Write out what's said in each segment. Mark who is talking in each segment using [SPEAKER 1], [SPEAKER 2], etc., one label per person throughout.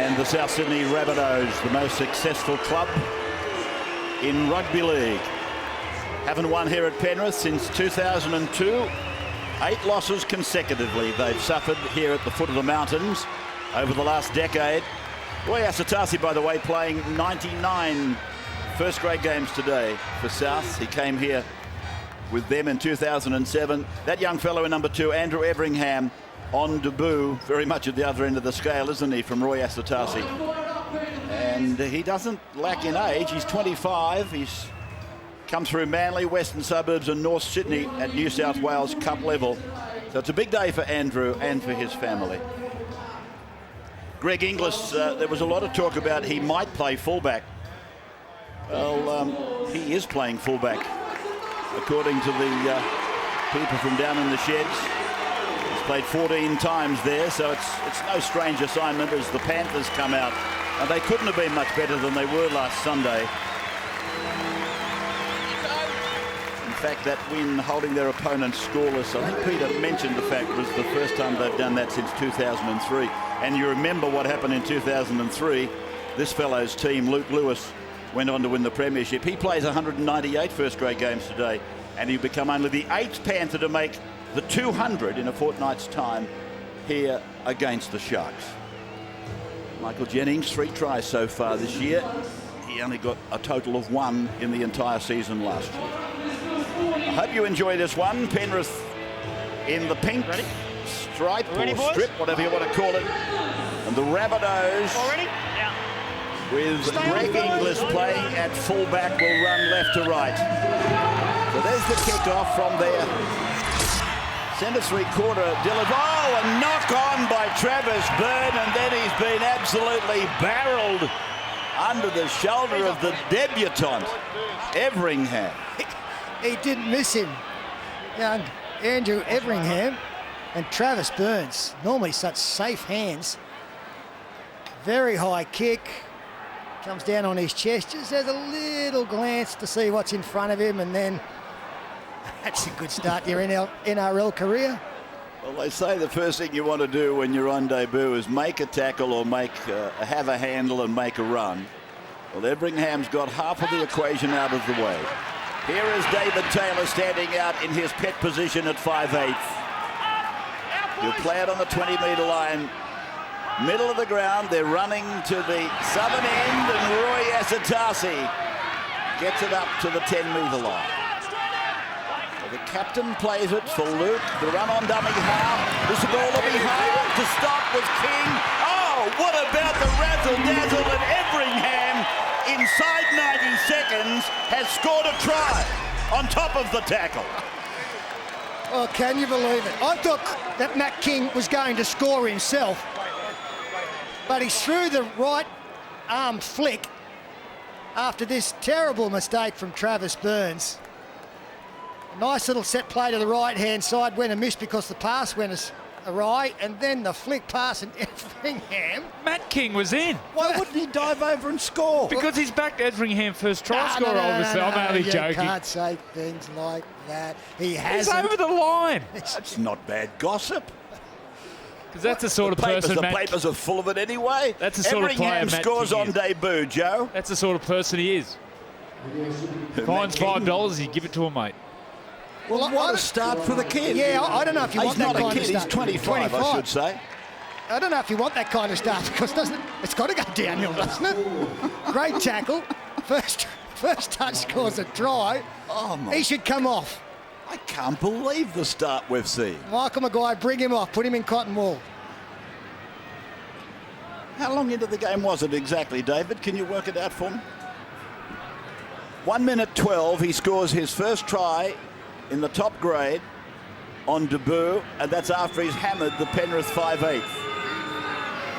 [SPEAKER 1] And the South Sydney Rabbitohs, the most successful club in rugby league. Haven't won here at Penrith since 2002. 8 losses consecutively they've suffered here at the foot of the mountains over the last decade. Roy Asatasi, by the way, playing 99 first-grade games today for South. He came here with them in 2007. That young fellow in number 2, Andrew Everingham, on debut, very much at the other end of the scale, isn't he, from Roy Asatasi? And he doesn't lack in age. He's 25. He's come through Manly, Western Suburbs and North Sydney at New South Wales Cup level. So it's a big day for Andrew and for his family. Greg Inglis, there was a lot of talk about he might play fullback. Well, he is playing fullback, according to the people from down in the sheds. He's played 14 times there, so it's no strange assignment as the Panthers come out. And they couldn't have been much better than they were last Sunday. In fact, that win holding their opponents scoreless, I think Peter mentioned the fact, was the first time they've done that since 2003. And you remember what happened in 2003. This fellow's team, Luke Lewis, went on to win the premiership. He plays 198 first-grade games today, and he'll become only the 8th Panther to make the 200 in a fortnight's time here against the Sharks. Michael Jennings, 3 tries so far this year. He only got a total of 1 in the entire season last year. I hope you enjoy this one. Penrith in the pink stripe or strip, whatever you want to call it. And the Rabbitohs, with Greg Inglis playing at fullback, will run left to right. So there's the kick-off from there. Centre 3/4, oh, a knock on by Travis Byrne, and then he's been absolutely barreled under the shoulder of the debutant, Everingham.
[SPEAKER 2] He didn't miss him. Young Andrew Everingham and Travis Burns, normally such safe hands. Very high kick, comes down on his chest, just has a little glance to see what's in front of him, and then that's a good start to your NRL career.
[SPEAKER 1] Well, they say the first thing you want to do when you're on debut is make a tackle or have a handle and make a run. Well, Everingham's got half of the equation out of the way. Here is David Taylor standing out in his pet position at 5/8. He'll play it on the 20-metre line. Middle of the ground, they're running to the southern end, and Roy Asatasi gets it up to the 10-metre line. The captain plays it for Luke. The run on dummy half. This ball will be hard to stop with King. Oh, what about the razzle-dazzle, and Everingham, inside 90 seconds, has scored a try on top of the tackle.
[SPEAKER 2] Oh, can you believe it? I thought that Matt King was going to score himself, but he threw the right arm flick after this terrible mistake from Travis Burns. A nice little set play to the right-hand side, went and missed because the pass went awry, and then the flick pass and Everingham.
[SPEAKER 3] Matt King was in.
[SPEAKER 1] Why wouldn't he dive over and score?
[SPEAKER 3] Because he's backed Everingham first try scorer, obviously. I'm only joking.
[SPEAKER 2] You can't say things like that. He hasn't.
[SPEAKER 3] He's over the line.
[SPEAKER 1] That's not bad gossip.
[SPEAKER 3] Because that's the sort of person
[SPEAKER 1] The papers are full of it anyway.
[SPEAKER 3] That's the sort of player Matt
[SPEAKER 1] scores
[SPEAKER 3] King
[SPEAKER 1] on
[SPEAKER 3] is.
[SPEAKER 1] debut, Joe.
[SPEAKER 3] That's the sort of person he is. Fines $5, you give it to him, mate.
[SPEAKER 1] Well, what a start for the kid.
[SPEAKER 2] Yeah, I don't know if you want that kind of start.
[SPEAKER 1] He's not a kid, he's 25, I should say.
[SPEAKER 2] I don't know if you want that kind of start, because it's got to go downhill, doesn't it? Great tackle. First touch scores a try.
[SPEAKER 1] Oh, my.
[SPEAKER 2] He should come off.
[SPEAKER 1] I can't believe the start we've seen.
[SPEAKER 2] Michael Maguire, bring him off. Put him in cotton wool.
[SPEAKER 1] How long into the game was it exactly, David? Can you work it out for me? 1 minute 12, he scores his first try in the top grade on debut, and that's after he's hammered the Penrith 5/8.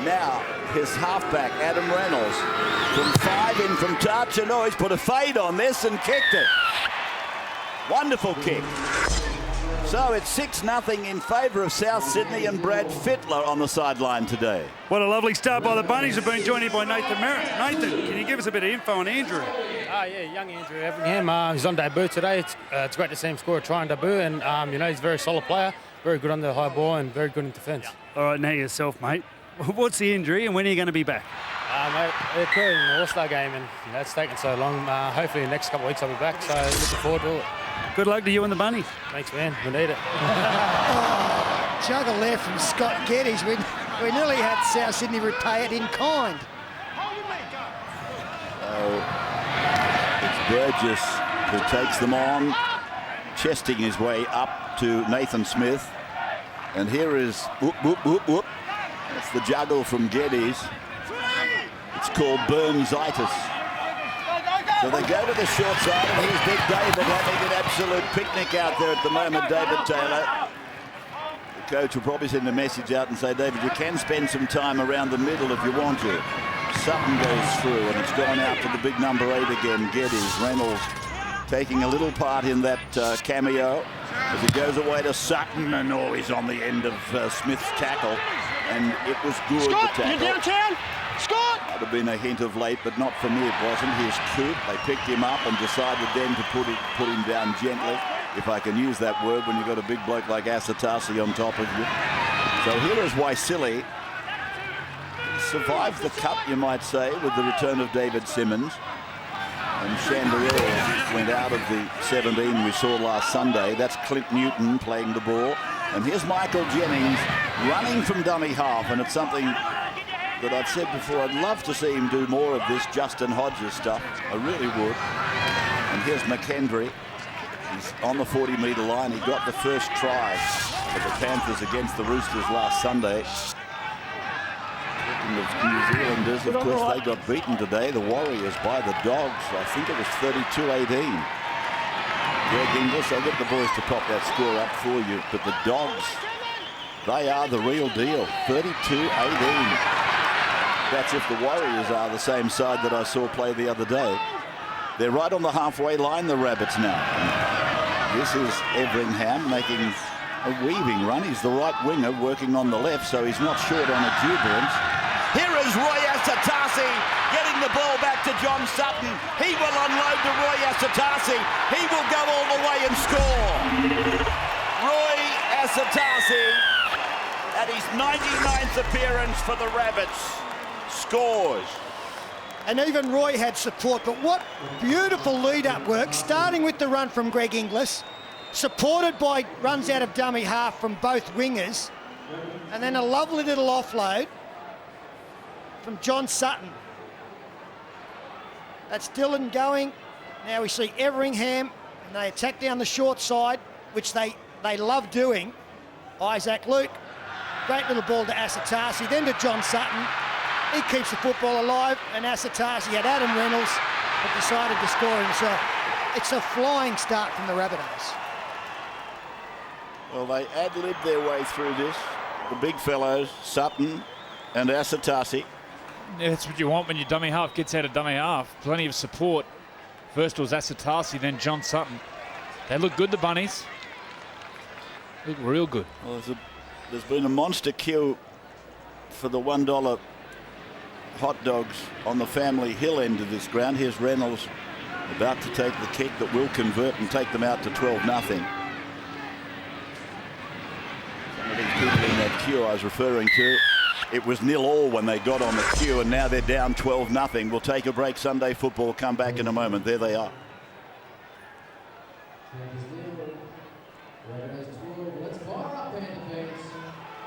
[SPEAKER 1] Now, his halfback, Adam Reynolds, from 5 in from touch, and he's put a fade on this and kicked it. Wonderful kick. So it's 6-0 in favour of South Sydney, and Brad Fittler on the sideline today.
[SPEAKER 4] What a lovely start by the Bunnies. Have been joined here by Nathan Merritt. Nathan, can you give us a bit of info on Andrew?
[SPEAKER 5] Yeah, young Andrew Everingham. He's on debut today. It's great to see him score a try on debut, and he's a very solid player, very good under the high ball and very good in defence.
[SPEAKER 4] All right, now yourself, mate. What's the injury and when are you going to be back?
[SPEAKER 5] Mate, it occurred in the All-Star game and that's taken so long. Hopefully in the next couple of weeks I'll be back, so looking forward to it.
[SPEAKER 4] Good luck to you and the Bunnies.
[SPEAKER 5] Thanks, man. We need it.
[SPEAKER 2] Juggle there from Scott Geddes. We nearly had South Sydney repay it in kind.
[SPEAKER 1] It's Burgess who takes them on, chesting his way up to Nathan Smith. And here is whoop, whoop, whoop, whoop. That's the juggle from Geddes. It's called Burnsitis. So they go to the short side, and here's Big David having an absolute picnic out there at the moment, David Taylor. The coach will probably send a message out and say, David, you can spend some time around the middle if you want to. Sutton goes through, and it's gone out to the big number 8 again, Geddes. Reynolds taking a little part in that cameo as he goes away to Sutton, and he's on the end of Smith's tackle, and it was good.
[SPEAKER 6] Scott,
[SPEAKER 1] the tackle.
[SPEAKER 6] you're downtown. Scott!
[SPEAKER 1] Might have been a hint of late, but not for me, it wasn't. Here's Coop. They picked him up and decided then to put him down gently, if I can use that word, when you've got a big bloke like Asatasi on top of you. So here is Waisili. He survived the cut, you might say, with the return of David Simmons. And Chandelier went out of the 17 we saw last Sunday. That's Clint Newton playing the ball. And here's Michael Jennings running from dummy half, and it's something that I've said before, I'd love to see him do more of this Justin Hodges stuff. I really would. And here's McKendry. He's on the 40-metre line. He got the first try for the Panthers against the Roosters last Sunday. Speaking of New Zealanders, of course, they got beaten today, the Warriors, by the Dogs. I think it was 32-18. Greg Inglis, I'll get the boys to pop that score up for you. But the Dogs, they are the real deal. 32-18. That's if the Warriors are the same side that I saw play the other day. They're right on the halfway line, the Rabbits now. This is Everingham making a weaving run. He's the right winger working on the left, so he's not short on exuberance. Here is Roy Asatasi getting the ball back to John Sutton. He will unload to Roy Asatasi. He will go all the way and score. Roy Asatasi, at his 99th appearance for the Rabbits, scores.
[SPEAKER 2] And even Roy had support, but what beautiful lead-up work, starting with the run from Greg Inglis, supported by runs out of dummy half from both wingers, and then a lovely little offload from John Sutton. That's Dillon going. Now we see Everingham, and they attack down the short side, which they love doing. Isaac Luke, great little ball to Asatasi, then to John Sutton. He keeps the football alive, and Asatasi had Adam Reynolds, but decided to score himself. It's a flying start from the Rabbitohs.
[SPEAKER 1] Well, they ad-libbed their way through this. The big fellows, Sutton and Asatasi.
[SPEAKER 3] Yeah, that's what you want when your dummy half gets out of dummy half. Plenty of support. First was Asatasi, then John Sutton. They look good, the Bunnies. Look real good.
[SPEAKER 1] Well, there's been a monster queue for the $1 hot dogs on the Family Hill end of this ground. Here's Reynolds about to take the kick that will convert and take them out to 12-0. Some of these people in that queue I was referring to, it was 0-0 when they got on the queue, and now they're down 12-0. We'll take a break. Sunday football, come back in a moment. There they are.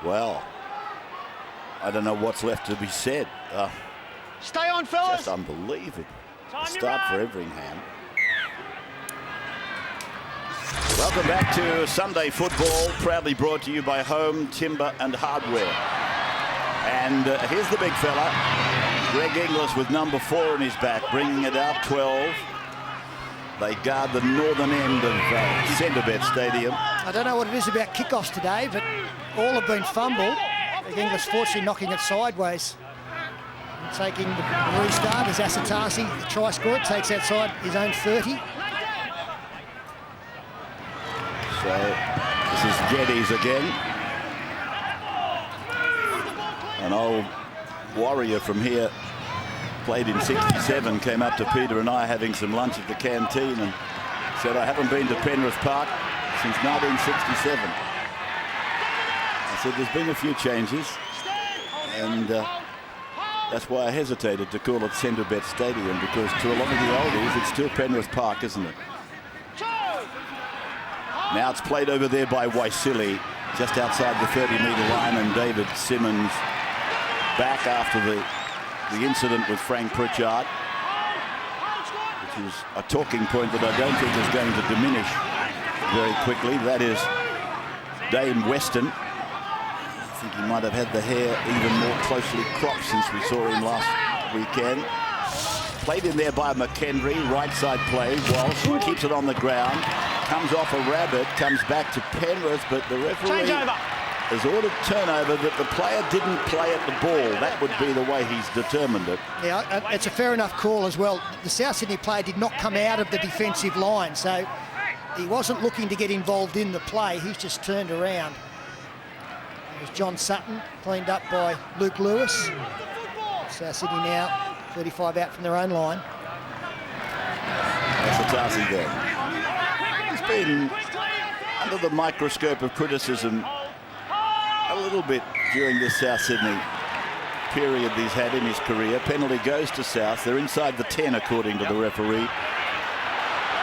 [SPEAKER 1] Well, I don't know what's left to be said.
[SPEAKER 6] Stay on, fellas.
[SPEAKER 1] Just unbelievable. A start for Everingham. Welcome back to Sunday Football, proudly brought to you by Home Timber and Hardware. And here's the big fella, Greg Inglis with number 4 in his back, bringing it out 12. They guard the northern end of Centrebet Stadium.
[SPEAKER 2] I don't know what it is about kickoffs today, but all have been fumbled. Greg Inglis fortunately knocking it sideways. And taking the restart as Asatasi, the try scorer, takes outside his own 30.
[SPEAKER 1] So this is Geddes again. An old warrior from here, played in 67, came up to Peter and I having some lunch at the canteen and said, I haven't been to Penrith Park since 1967. I said, there's been a few changes. And that's why I hesitated to call it Centrebet Stadium, because to a lot of the oldies, it's still Penrith Park, isn't it? Now it's played over there by Waisili, just outside the 30-metre line, and David Simmons back after the incident with Frank Pritchard, which is a talking point that I don't think is going to diminish very quickly. That is Dame Weston. I think he might have had the hair even more closely cropped since we saw him last weekend. Played in there by McKendry, right side play. Walsh keeps it on the ground, comes off a rabbit, comes back to Penrith, but the referee has ordered turnover that the player didn't play at the ball. That would be the way he's determined it.
[SPEAKER 2] Yeah, it's a fair enough call as well. The South Sydney player did not come out of the defensive line, so he wasn't looking to get involved in the play. He's just turned around. There's John Sutton, cleaned up by Luke Lewis. South Sydney now 35 out from their own line.
[SPEAKER 1] That's a Tarsi there. He's been under the microscope of criticism a little bit during this South Sydney period he's had in his career. Penalty goes to South. They're inside the 10 according to the referee.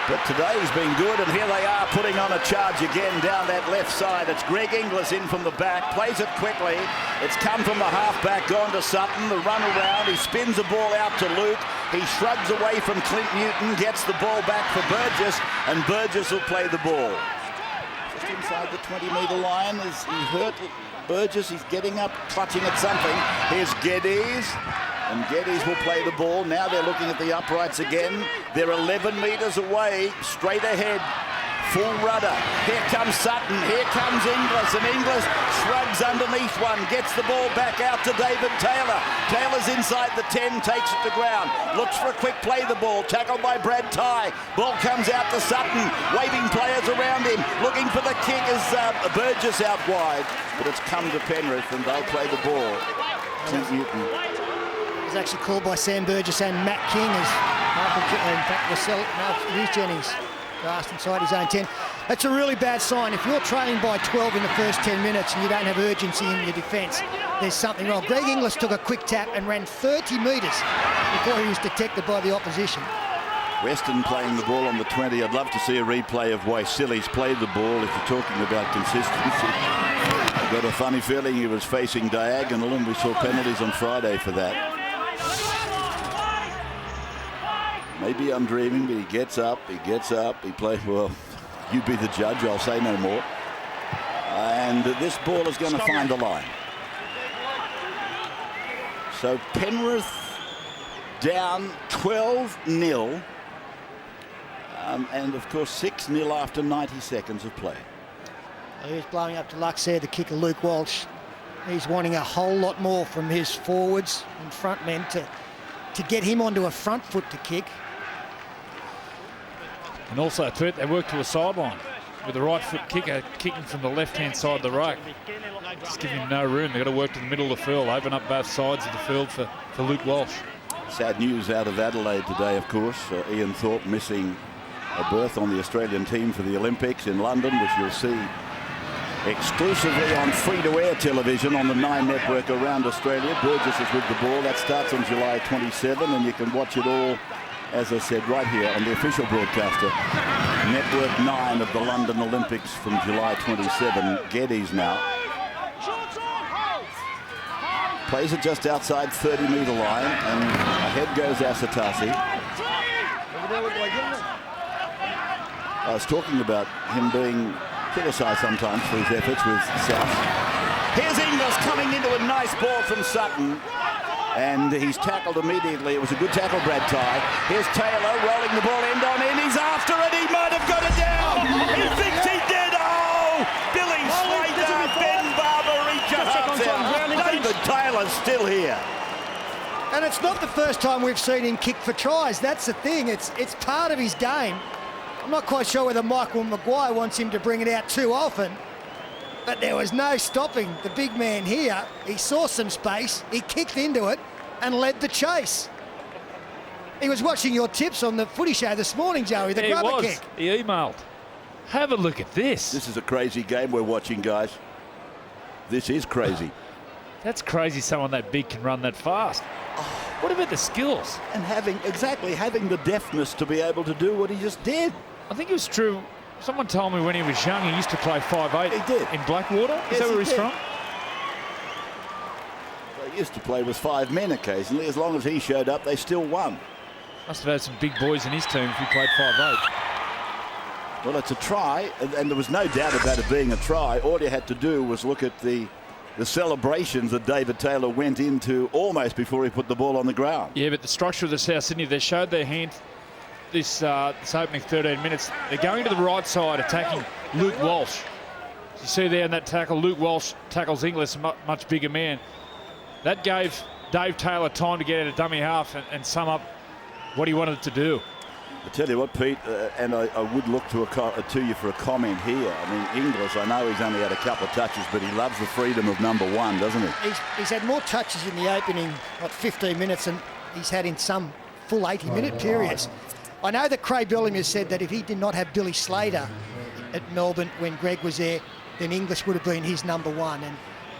[SPEAKER 1] But today he's been good, and here they are putting on a charge again down that left side. It's Greg Inglis in from the back, plays it quickly. It's come from the half-back, gone to Sutton, the run around. He spins the ball out to Luke. He shrugs away from Clint Newton, gets the ball back for Burgess, and Burgess will play the ball. Just inside the 20-metre line. Is he hurt? Burgess, he's getting up, clutching at something. Here's Geddes. And Geddes will play the ball. Now they're looking at the uprights again. They're 11 metres away, straight ahead. Full rudder. Here comes Sutton. Here comes Inglis. And Inglis shrugs underneath one. Gets the ball back out to David Taylor. Taylor's inside the 10, takes it to ground. Looks for a quick play the ball. Tackled by Brad Tye. Ball comes out to Sutton. Waving players around him. Looking for the kick as Burgess out wide. But it's come to Penrith and they'll play the ball. Clint Newton.
[SPEAKER 2] Actually called by Sam Burgess and Matt King as in fact Hughes Jennings passed inside his own 10. That's a really bad sign. If you're trailing by 12 in the first 10 minutes and you don't have urgency in your defence, there's something wrong. Greg Inglis took a quick tap and ran 30 metres before he was detected by the opposition.
[SPEAKER 1] Weston playing the ball on the 20. I'd love to see a replay of Waisili's played the ball if you're talking about consistency. I've got a funny feeling he was facing diagonal, and we saw penalties on Friday for that. Maybe I'm dreaming, but he gets up, he plays, well, you be the judge, I'll say no more. And this ball is going to find the line. So Penrith down 12-0. And of course 6-0 after 90 seconds of play.
[SPEAKER 2] He's blowing up to Lux there, the kicker Luke Walsh. He's wanting a whole lot more from his forwards and front men to get him onto a front foot to kick.
[SPEAKER 3] And also, they work to a sideline with the right foot kicker kicking from the left-hand side of the ruck. Just giving him no room. They've got to work to the middle of the field, open up both sides of the field for Luke Walsh.
[SPEAKER 1] Sad news out of Adelaide today, of course. Ian Thorpe missing a berth on the Australian team for the Olympics in London, which you'll see exclusively on free-to-air television on the 9 network around Australia. Burgess is with the ball. That starts on July 27, and you can watch it all, as I said, right here on the official broadcaster, Network 9 of the London Olympics from July 27. Geddes now plays it just outside 30-metre line, and ahead goes Asatasi. I was talking about him being criticised sometimes for his efforts with South. Here's Inglis coming into a nice ball from Sutton. And he's tackled immediately. It was a good tackle, Brad Tye. Here's Taylor rolling the ball end on end. He's after it. He might have got it down. He thinks he did. Oh! Billy Slater, Ben Barber, Richard Hudson. David Taylor's still here.
[SPEAKER 2] And it's not the first time we've seen him kick for tries. That's the thing. It's part of his game. I'm not quite sure whether Michael Maguire wants him to bring it out too often. But there was no stopping the big man here. He saw some space, he kicked into it and led the chase. He was watching your tips on the footy show this morning, Joey, the grubber kick.
[SPEAKER 3] He emailed. Have a look at this.
[SPEAKER 1] This is a crazy game we're watching, guys. This is crazy.
[SPEAKER 3] That's crazy someone that big can run that fast. What about the skills?
[SPEAKER 1] And having the deftness to be able to do what he just did.
[SPEAKER 3] I think it was true. Someone told me when he was young he used to play 5'8".
[SPEAKER 1] He did.
[SPEAKER 3] In Blackwater. Is that where he's from?
[SPEAKER 1] They used to play with 5 men occasionally. As long as he showed up, they still won.
[SPEAKER 3] Must have had some big boys in his team if he played 5'8".
[SPEAKER 1] Well, it's a try, and there was no doubt about it being a try. All you had to do was look at the celebrations that David Taylor went into almost before he put the ball on the ground.
[SPEAKER 3] Yeah, but the structure of the South Sydney, they showed their hand this opening 13 minutes. They're going to the right side, attacking Luke Walsh. As you see there in that tackle, Luke Walsh tackles Inglis, a much bigger man. That gave Dave Taylor time to get out of dummy half and sum up what he wanted to do.
[SPEAKER 1] I tell you what, Pete, and I would look to you for a comment here. I mean, Inglis, I know he's only had a couple of touches, but he loves the freedom of number 1, doesn't he?
[SPEAKER 2] He's had more touches in the opening, 15 minutes, than he's had in some full 80-minute periods. I know that Craig Bellamy has said that if he did not have Billy Slater at Melbourne when Greg was there, then Inglis would have been his number 1. And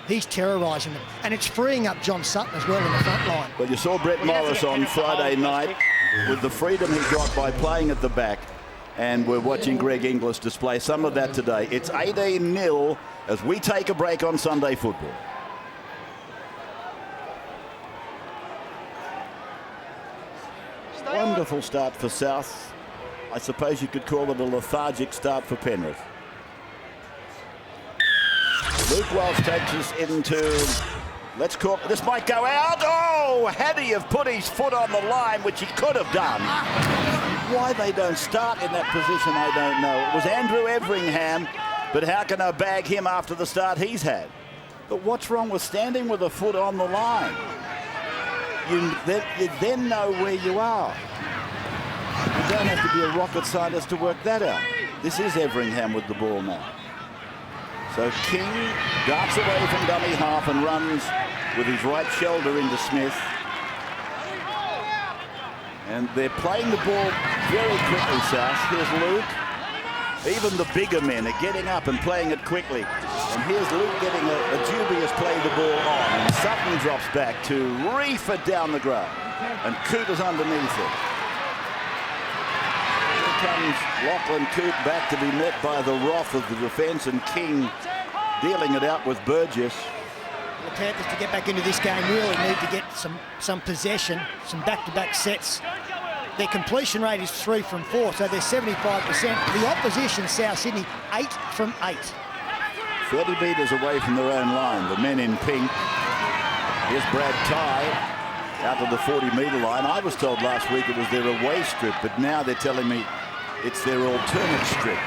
[SPEAKER 2] he's terrorising them. And it's freeing up John Sutton as well in the front line.
[SPEAKER 1] Well, you saw Brett Morris on Friday night with the freedom he got by playing at the back. And we're watching Greg Inglis display some of that today. It's 18-0 as we take a break on Sunday football. Wonderful start for South. I suppose you could call it a lethargic start for Penrith. Luke Walsh takes us into, let's call, this might go out. Oh, had he have put his foot on the line, which he could have done. Why they don't start in that position, I don't know. It was Andrew Everingham, but how can I bag him after the start he's had? But what's wrong with standing with a foot on the line? You then know where you are. You don't have to be a rocket scientist to work that out. This is Everingham with the ball now. So King darts away from dummy half and runs with his right shoulder into Smith. And they're playing the ball very quickly, South. Here's Luke. Even the bigger men are getting up and playing it quickly. And here's Luke getting a dubious play the ball on. And Sutton drops back to reef it down the ground. And Coote is underneath it. Here comes Lachlan Coote back to be met by the wrath of the defence, and King dealing it out with Burgess.
[SPEAKER 2] The Panthers, to get back into this game, really need to get some possession, some back-to-back sets. Their completion rate is 3 from 4, so they're 75%. The opposition, South Sydney, 8 from 8.
[SPEAKER 1] 30 metres away from their own line, the men in pink. Here's Brad Tye out to the 40-metre line. I was told last week it was their away strip, but now they're telling me it's their alternate strip.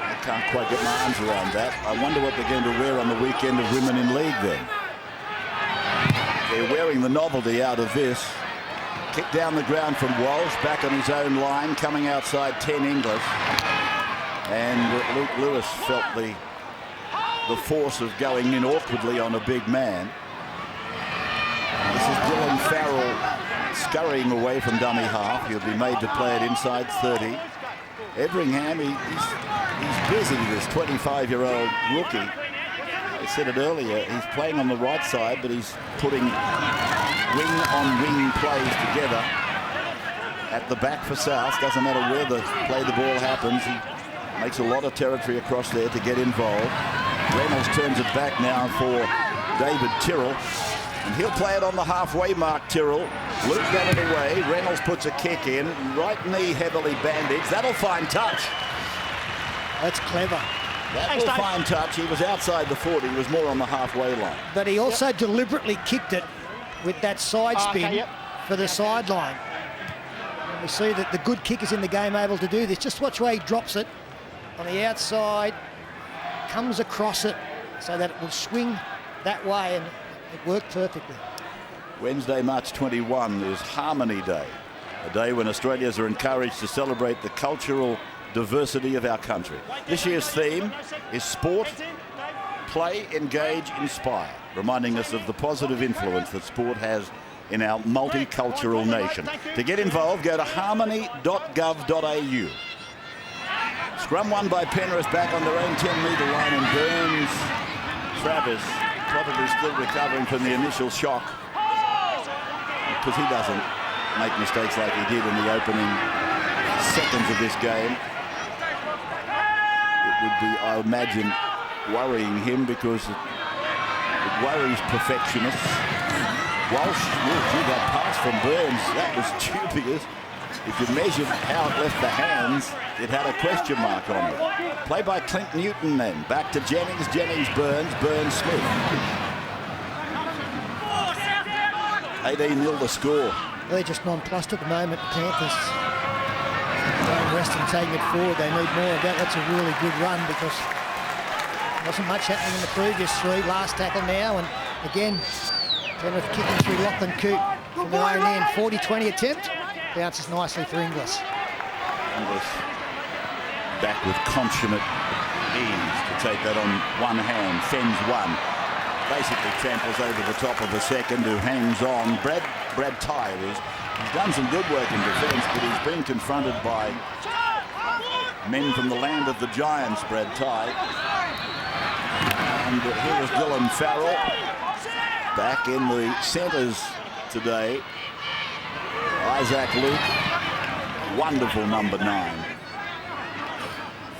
[SPEAKER 1] I can't quite get my arms around that. I wonder what they're going to wear on the weekend of Women in League then. They're wearing the novelty out of this. Kick down the ground from Walsh, back on his own line, coming outside 10 English. And Luke Lewis felt the force of going in awkwardly on a big man. This is Dylan Farrell scurrying away from dummy half. He'll be made to play it inside 30. Everingham, he's busy, this 25-year-old rookie. I said it earlier, he's playing on the right side, but he's putting wing-on-wing plays together at the back for South. Doesn't matter where the ball happens. He makes a lot of territory across there to get involved. Reynolds turns it back now for David Tyrrell. And he'll play it on the halfway mark, Tyrrell. Luke got it away. Reynolds puts a kick in. Right knee heavily bandaged. That'll find touch.
[SPEAKER 2] That's clever.
[SPEAKER 1] That will find touch. He was outside the 40. He was more on the halfway line.
[SPEAKER 2] But he also deliberately kicked it with that side spin for the sideline. And we see that the good kickers in the game are able to do this. Just watch where he drops it on the outside, comes across it so that it will swing that way, and it worked perfectly.
[SPEAKER 1] Wednesday, March 21 is Harmony Day, a day when Australians are encouraged to celebrate the cultural diversity of our country. This year's theme is sport, play, engage, inspire, reminding us of the positive influence that sport has in our multicultural nation. To get involved, go to harmony.gov.au. Scrum won by Penrith back on their own 10-metre line, and Burns Travis probably still recovering from the initial shock, because he doesn't make mistakes like he did in the opening seconds of this game. It would be, I imagine, worrying him, because it worries perfectionists. Walsh, gee, that pass from Burns, that was dubious. If you measured how it left the hands, it had a question mark on it. Play by Clint Newton then. Back to Jennings, Burns, Smith. 18-0 the score.
[SPEAKER 2] They're just nonplussed at the moment, the Panthers. Don't rest and taking it forward. They need more of that. That's a really good run, because there wasn't much happening in the previous three. Last tackle now, and again, Penrith kicking through Lachlan Coote from their own end. 40-20 attempt. Bounces nicely for Inglis.
[SPEAKER 1] Inglis back with consummate ease to take that on one hand. Fends one. Basically tramples over the top of the second, who hangs on. Brad Tye, he's done some good work in defence, but he's been confronted by men from the land of the Giants, Brad Tye. And here is Dylan Farrell back in the centres today. Isaac Luke, wonderful number 9.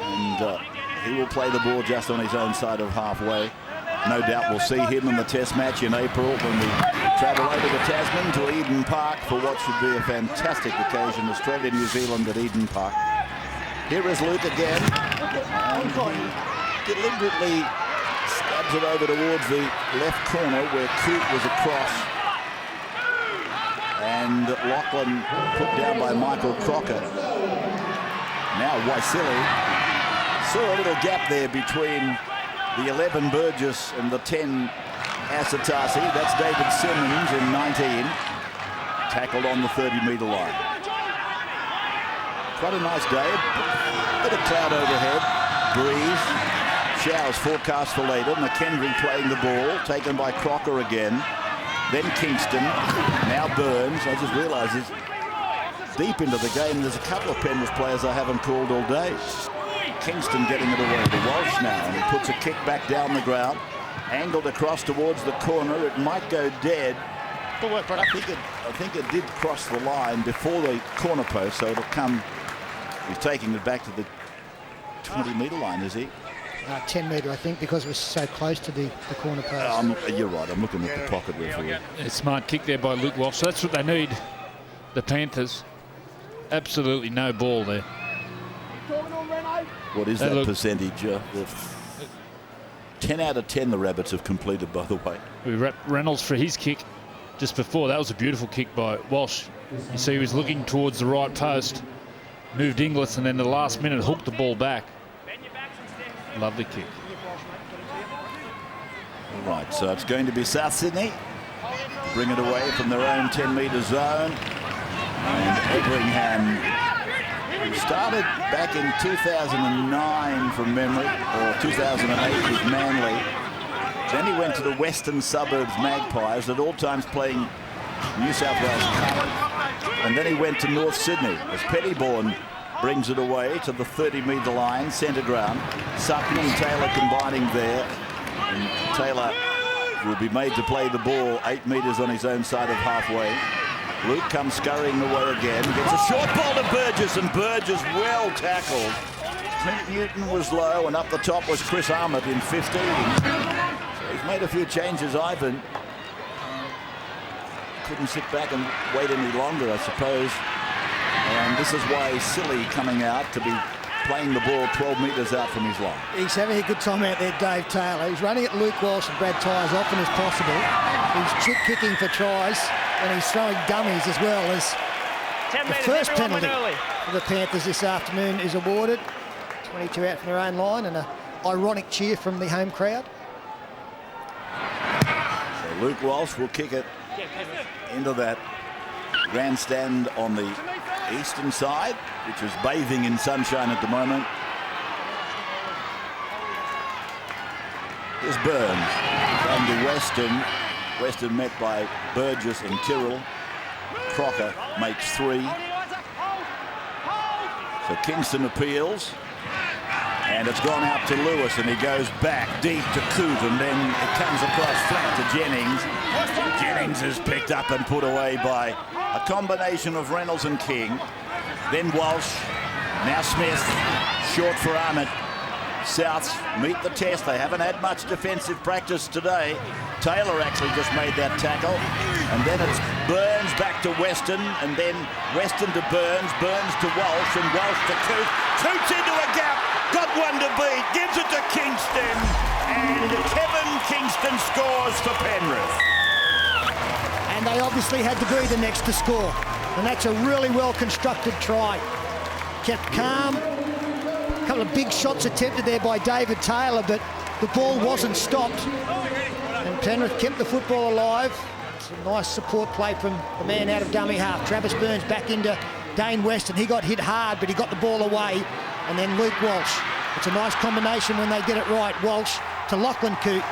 [SPEAKER 1] And he will play the ball just on his own side of halfway. No doubt we'll see him in the Test match in April, when we travel over to Tasman to Eden Park for what should be a fantastic occasion, Australia-New Zealand at Eden Park. Here is Luke again, and he deliberately stabs it over towards the left corner where Coote was across, and Lachlan put down by Michael Crocker. Now Waisili saw a little gap there between the 11 Burgess and the 10 Asatasi. That's David Simmons in 19. Tackled on the 30-metre line. Quite a nice day. Bit of cloud overhead. Breeze. Showers forecast for later. McKendry playing the ball. Taken by Crocker again. Then Kingston. Now Burns. I just realised it's deep into the game. There's a couple of Penrith players I haven't called all day. Kingston getting it away to Walsh now, and he puts a kick back down the ground, angled across towards the corner. It might go dead. I think it did cross the line before the corner post, so it'll come. He's taking it back to the 20-metre line, is he?
[SPEAKER 2] 10-metre, I think, because it was so close to the corner post.
[SPEAKER 1] You're right. I'm looking at the pocket referee.
[SPEAKER 3] A smart kick there by Luke Walsh. So that's what they need, the Panthers. Absolutely no ball there.
[SPEAKER 1] What is that percentage? 10 out of 10 the Rabbits have completed, by the way.
[SPEAKER 3] We wrapped Reynolds for his kick just before. That was a beautiful kick by Walsh. You see he was looking towards the right post, moved Inglis, and then the last minute hooked the ball back. Lovely kick.
[SPEAKER 1] All right, so it's going to be South Sydney. Bring it away from their own 10-metre zone. And Edringham, who started back in 2009 from memory, or 2008 with Manly. Then he went to the Western Suburbs Magpies, at all times playing New South Wales Cup. And then he went to North Sydney as Pettybourne brings it away to the 30-metre line, centre ground. Sutton and Taylor combining there. And Taylor will be made to play the ball 8 metres on his own side of halfway. Luke comes scurrying away again, gets a short ball to Burgess, and Burgess well tackled. Clint Newton was low, and up the top was Chris Armott in 15. So he's made a few changes, Ivan. Couldn't sit back and wait any longer, I suppose. And this is why he's silly coming out to be playing the ball 12 metres out from his line.
[SPEAKER 2] He's having a good time out there, Dave Taylor. He's running at Luke Walsh and Brad Tye as often as possible. He's chip kicking for tries, and he's throwing dummies as well. As the first penalty for the Panthers this afternoon is awarded. 22 out from their own line, and an ironic cheer from the home crowd.
[SPEAKER 1] So Luke Walsh will kick it into that grandstand on the eastern side, which is bathing in sunshine at the moment. Here's Burns going to Western. Western met by Burgess and Tyrrell. Crocker makes 3. So Kingston appeals. And it's gone out to Lewis, and he goes back deep to Coote, and then it comes across flat to Jennings. Jennings is picked up and put away by a combination of Reynolds and King. Then Walsh, now Smith, short for Ahmed. Souths meet the test. They haven't had much defensive practice today. Taylor actually just made that tackle. And then it's Burns back to Weston, and then Weston to Burns, Burns to Walsh, and Walsh to Coote. Coote's into a gap, got one to beat, gives it to Kingston, and Kevin Kingston scores for Penrith.
[SPEAKER 2] And they obviously had to be the next to score. And that's a really well-constructed try. Kept calm. A couple of big shots attempted there by David Taylor, but the ball wasn't stopped. And Penrith kept the football alive. It's a nice support play from the man out of dummy half. Travis Burns back into Dane Weston. He got hit hard, but he got the ball away. And then Luke Walsh. It's a nice combination when they get it right. Walsh to Lachlan Coote.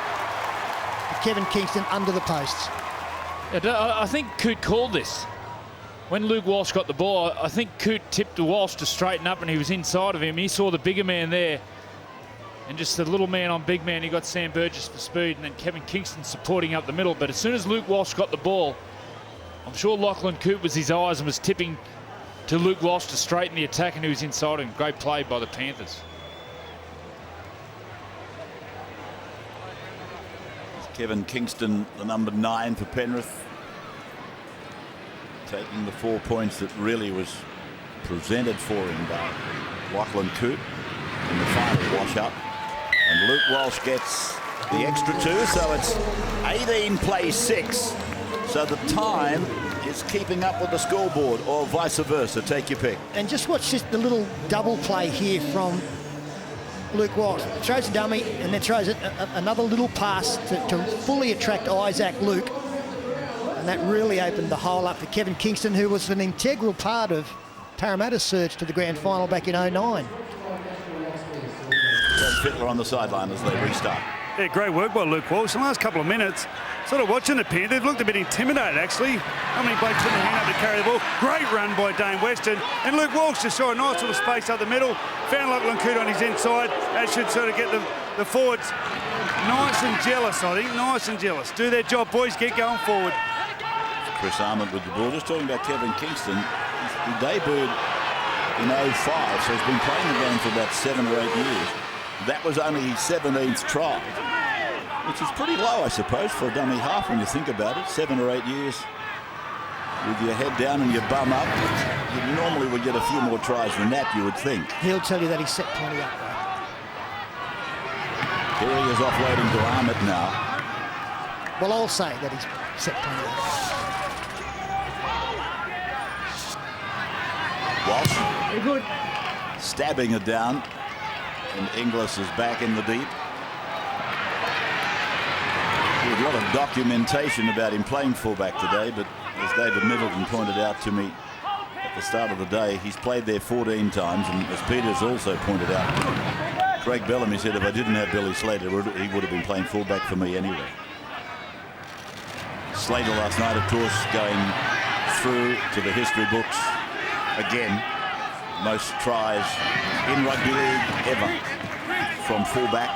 [SPEAKER 2] Kevin Kingston under the posts.
[SPEAKER 3] Yeah, I think Coote called this. When Luke Walsh got the ball, I think Coote tipped to Walsh to straighten up, and he was inside of him. He saw the bigger man there, and just the little man on big man, he got Sam Burgess for speed, and then Kevin Kingston supporting up the middle. But as soon as Luke Walsh got the ball, I'm sure Lachlan Coote was his eyes and was tipping to Luke Walsh to straighten the attack, and he was inside him. Great play by the Panthers.
[SPEAKER 1] Kevin Kingston, the number 9 for Penrith, taking the 4 points that really was presented for him by Lachlan Coote in the final wash-up. And Luke Walsh gets the extra 2, so it's 18 plays 6. So the time is keeping up with the scoreboard, or vice versa. Take your pick.
[SPEAKER 2] And just watch this, the little double play here from Luke Walsh. Throws a dummy and then throws another little pass to fully attract Isaac Luke. And that really opened the hole up for Kevin Kingston, who was an integral part of Parramatta's surge to the grand final back in 09.
[SPEAKER 1] Fittler on the sideline as they restart.
[SPEAKER 4] Yeah, great work by Luke Walsh. The last couple of minutes, sort of watching the Panthers, they've looked a bit intimidated actually. How many blokes putting their hand up to carry the ball? Great run by Dane Weston. And Luke Walsh just saw a nice little space up the middle. Found Lachlan Coote on his inside. That should sort of get the forwards nice and jealous, I think. Nice and jealous. Do their job, boys. Get going forward.
[SPEAKER 1] Chris Armand with the ball. Just talking about Kevin Kingston. He debuted in 05, so he's been playing the game for about 7 or 8 years. That was only his 17th try, which is pretty low, I suppose, for a dummy half when you think about it. 7 or 8 years with your head down and your bum up. You normally would get a few more tries than that, you would think.
[SPEAKER 2] He'll tell you that he's set plenty up.
[SPEAKER 1] Here he is offloading to Ahmed now.
[SPEAKER 2] Well, I'll say that he's set plenty up.
[SPEAKER 1] Walsh.
[SPEAKER 2] Very good.
[SPEAKER 1] Stabbing it down. And Inglis is back in the deep. There's a lot of documentation about him playing fullback today, but as David Middleton pointed out to me at the start of the day, he's played there 14 times, and as Peters also pointed out, Craig Bellamy said if I didn't have Billy Slater, he would have been playing fullback for me anyway. Slater last night, of course, going through to the history books again. Most tries in rugby league ever from fullback.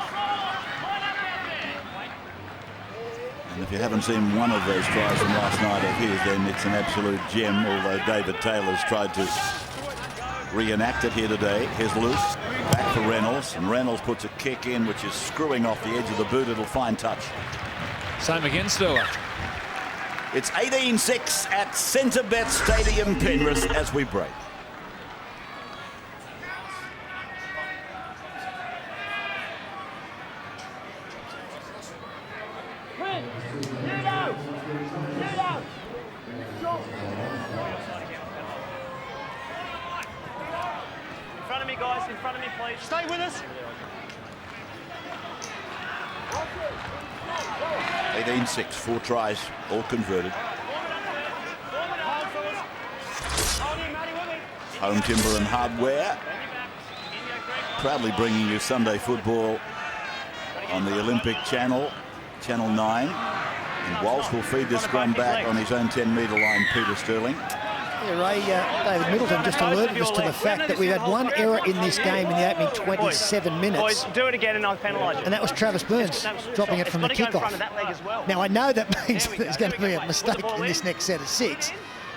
[SPEAKER 1] And if you haven't seen one of those tries from last night of his, then it's an absolute gem, although David Taylor's tried to reenact it here today. Here's Luke, back for Reynolds, and Reynolds puts a kick in which is screwing off the edge of the boot. It'll find touch.
[SPEAKER 3] Same again, Sterler.
[SPEAKER 1] It's 18-6 at Centrebet Stadium, Penrith, as we break.
[SPEAKER 6] In front of me, guys. In front of me, please. Stay with us.
[SPEAKER 1] 18-6, 4 tries, all converted. Home Timber and Hardware proudly bringing you Sunday football on the Olympic Channel, Channel 9. And Walsh will feed this scrum back on his own 10-metre line, Peter Sterling.
[SPEAKER 2] Yeah, Ray, David Middleton just alerted us to the fact that we've had one error in this game in the opening 27 minutes.
[SPEAKER 6] Boys, do it again and I'll penalise you.
[SPEAKER 2] And that was Travis Burns dropping it from the kickoff.
[SPEAKER 6] Well.
[SPEAKER 2] Now, I know that means that there's going to be a mistake in this next set of 6,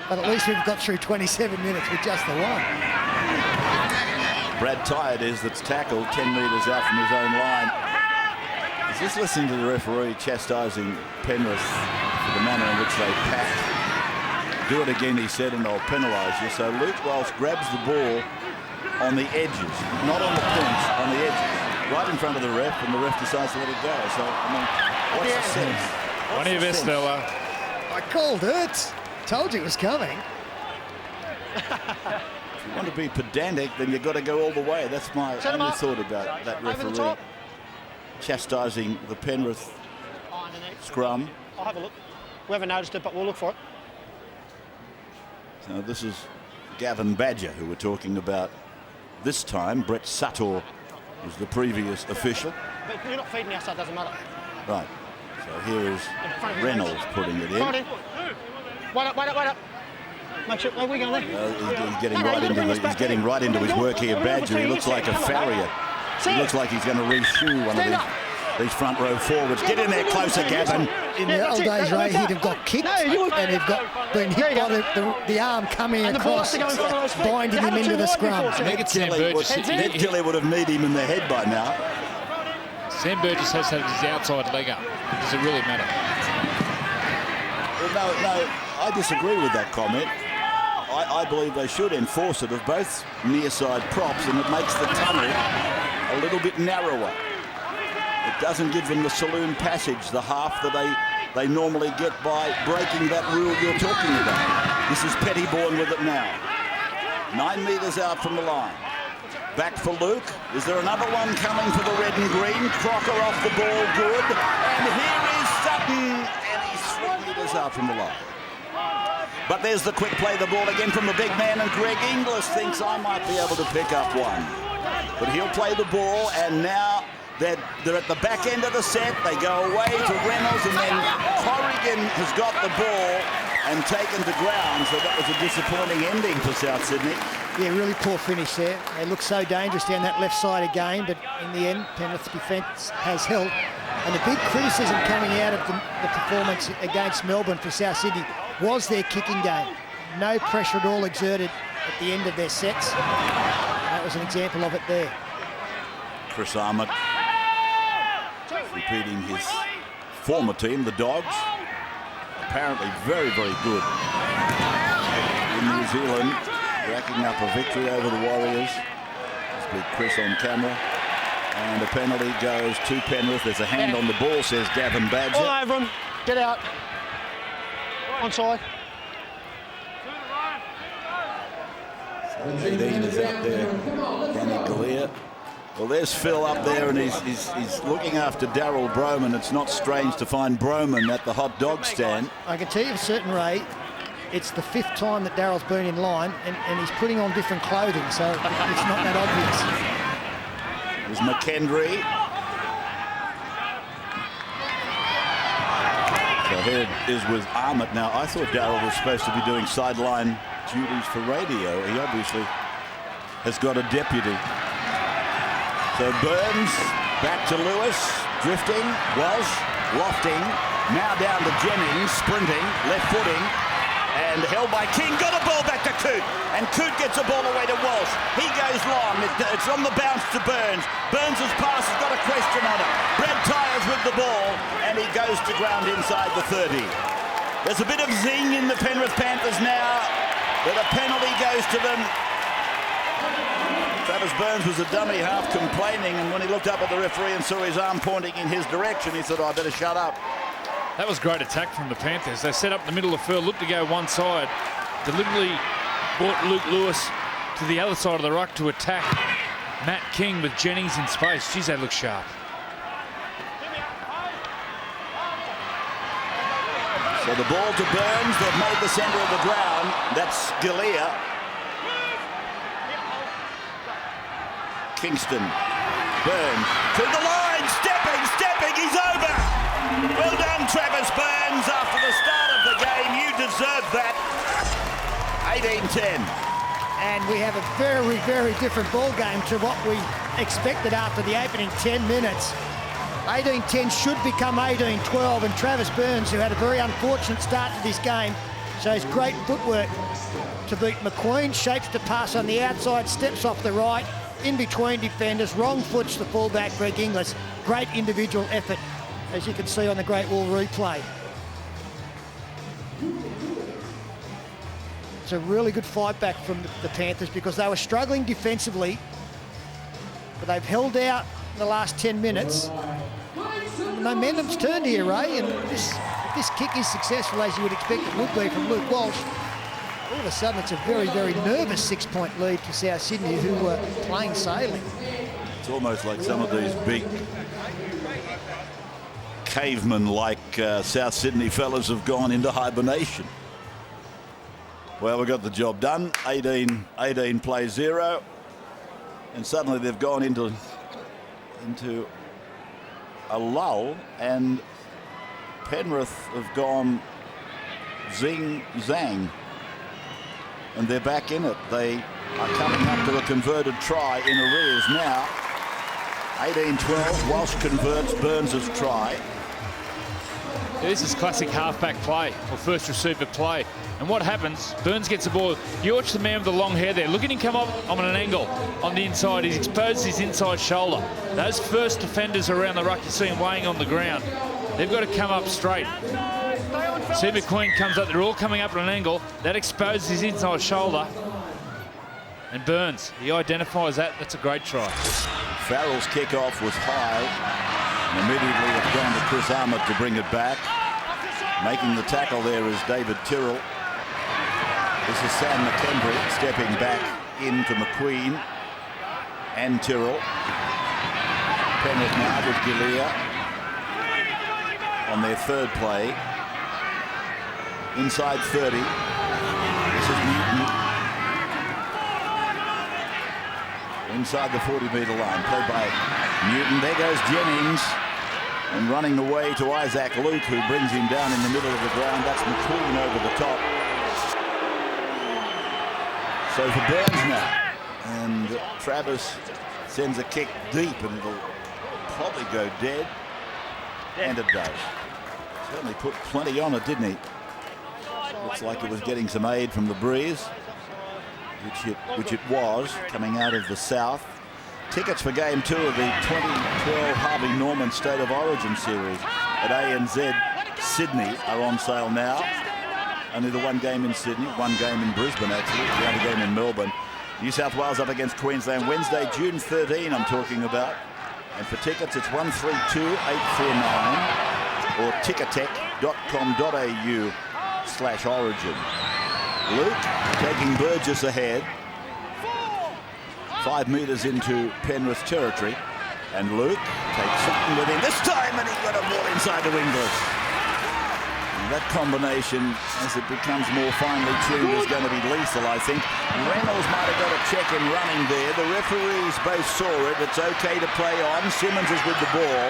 [SPEAKER 2] but at least we've got through 27 minutes with just the one.
[SPEAKER 1] Brad Tired is that's tackled 10 metres out from his own line. He's just listening to the referee chastising Penrith for the manner in which they packed. Do it again, he said, and they'll penalise you. So Luke Welsh grabs the ball on the edges, not on the points, on the edges, right in front of the ref, and the ref decides to let it go. So, I mean, what's the sense?
[SPEAKER 3] One of your best, fella.
[SPEAKER 2] I called it. Told you it was coming.
[SPEAKER 1] If you want to be pedantic, then you've got to go all the way. That's my only thought about that referee chastising the Penrith scrum.
[SPEAKER 6] I'll have a look. We haven't noticed it, but we'll look for it.
[SPEAKER 1] So this is Gavin Badger, who we're talking about this time. Brett Suttor was the previous official.
[SPEAKER 6] But you're not feeding us, so it doesn't matter.
[SPEAKER 1] Right. So here is Reynolds putting it in.
[SPEAKER 6] Come on in. Wait up. Make sure, where are we going there?
[SPEAKER 1] He's getting right into his work here, Badger. He looks like a farrier. He looks like he's going to re-shoe one of these front row forwards. Get in there closer, Gavin.
[SPEAKER 2] In the old days, Ray, he'd have got kicked and he'd got been hit by the arm coming across, binding him into the scrum.
[SPEAKER 3] I think it's Sam Burgess.
[SPEAKER 1] Ned Kelly would have kneed him in the head by now.
[SPEAKER 3] Sam Burgess has had his outside leg up. Does it really matter?
[SPEAKER 1] Well, no, I disagree with that comment. I believe they should enforce it of both near side props, and it makes the tunnel a little bit narrower. It doesn't give them the saloon passage, the half that they normally get by breaking that rule you're talking about. This is Pettyborn with it now. 9 metres out from the line. Back for Luke. Is there another one coming for the red and green? Crocker off the ball, good. And here is Sutton, and he's 3 metres out from the line. But there's the quick play, the ball again from the big man, and Greg Inglis thinks I might be able to pick up one. But he'll play the ball, and now they're at the back end of the set. They go away to Reynolds, and then Corrigan has got the ball and taken to ground. So that was a disappointing ending for South Sydney.
[SPEAKER 2] Yeah, really poor finish there. They look so dangerous down that left side again, but in the end, Penrith's defence has held. And the big criticism coming out of the performance against Melbourne for South Sydney was their kicking game. No pressure at all exerted at the end of their sets. That was an example of it there.
[SPEAKER 1] Chris Armott repeating his former team, the Dogs. Apparently very, very good in New Zealand, racking up a victory over the Warriors. Let's get Chris on camera. And a penalty goes to Penrith. There's a hand on the ball, says Gavin Badger.
[SPEAKER 6] All over him. Get out. Onside.
[SPEAKER 1] 18 is out there, Danny Galea. Well, there's Phil up there, and he's looking after Daryl Broman. It's not strange to find Broman at the hot dog stand.
[SPEAKER 2] I can tell you for certain, Ray, it's the 5th time that Daryl's been in line, and he's putting on different clothing, so it's not that obvious.
[SPEAKER 1] There's McKendry. So here it is with Armott. Now, I thought Daryl was supposed to be doing sideline duties for radio. He obviously has got a deputy. So Burns back to Lewis, drifting, Walsh, lofting, now down to Jennings, sprinting, left footing, and held by King, got a ball back to Coote, and Coote gets a ball away to Walsh. He goes long, it's on the bounce to Burns. Burns' pass has got a question on it. Brad Tyers with the ball, and he goes to ground inside the 30. There's a bit of zing in the Penrith Panthers now, but a penalty goes to them. Travis Burns was a dummy half complaining, and when he looked up at the referee and saw his arm pointing in his direction, he thought, I better shut up.
[SPEAKER 3] That was great attack from the Panthers. They set up in the middle of the field, looked to go one side, deliberately brought Luke Lewis to the other side of the ruck to attack Matt King with Jennings in space. Geez, they look sharp.
[SPEAKER 1] So the ball to Burns. They've made the centre of the ground. That's Galea. Kingston. Burns to the line. Stepping. He's over. Well done, Travis Burns. After the start of the game, you deserve that. 8 18-10.
[SPEAKER 2] And we have a very, very different ball game to what we expected after the opening 10 minutes. 18-10 should become 18-12, and Travis Burns, who had a very unfortunate start to this game, shows great footwork to beat McQueen, shapes to pass on the outside, steps off the right, in between defenders, wrong foots the fullback, Greg Inglis. Great individual effort, as you can see on the Great Wall replay. It's a really good fight back from the Panthers because they were struggling defensively, but they've held out in the last 10 minutes. The momentum's turned here, Ray, and if this kick is successful, as you would expect it would be from Luke Walsh, all of a sudden it's a very, very nervous 6-point lead for South Sydney, who were playing sailing.
[SPEAKER 1] It's almost like some of these big cavemen-like South Sydney fellas have gone into hibernation. Well, we got the job done. 18 plays 0, and suddenly they've gone into a lull, and Penrith have gone zing zang, and they're back in it. They are coming up to a converted try in arrears now. 18-12. Walsh converts Burns' try.
[SPEAKER 3] Yeah, this is classic halfback play or first receiver play. And what happens, Burns gets the ball. You watch the man with the long hair there. Look at him come up on an angle on the inside. He's exposed his inside shoulder. Those first defenders around the ruck, you see him weighing on the ground. They've got to come up straight. See McQueen comes up. They're all coming up at an angle. That exposes his inside shoulder. And Burns, he identifies that. That's a great try.
[SPEAKER 1] Farrell's kickoff was high. And immediately it's gone to Chris Ahmed to bring it back. Making the tackle there is David Tyrrell. This is Sam McKendry stepping back into McQueen and Tyrrell. Penrith now with Galea on their third play. Inside 30. This is Newton. Inside the 40-metre line. Played by Newton. There goes Jennings. And running away to Isaac Luke, who brings him down in the middle of the ground. That's McQueen over the top. So for Burns now. And Travis sends a kick deep, and it'll probably go dead. And it does. Certainly put plenty on it, didn't he? Looks like it was getting some aid from the breeze, which it was, coming out of the south. Tickets for Game 2 of the 2012 Harvey Norman State of Origin Series at ANZ Sydney are on sale now. Only the one game in Sydney, one game in Brisbane actually, the other game in Melbourne. New South Wales up against Queensland Wednesday, June 13 I'm talking about. And for tickets it's 132-849 or ticketek.com.au/origin. Luke taking Burgess ahead. 5 metres into Penrith territory, and Luke takes something with him this time, and he got a ball inside to Inglis. And that combination, as it becomes more finely tuned, is going to be lethal, I think. Reynolds might have got a check in running there. The referees both saw it. It's okay to play on. Simmons is with the ball.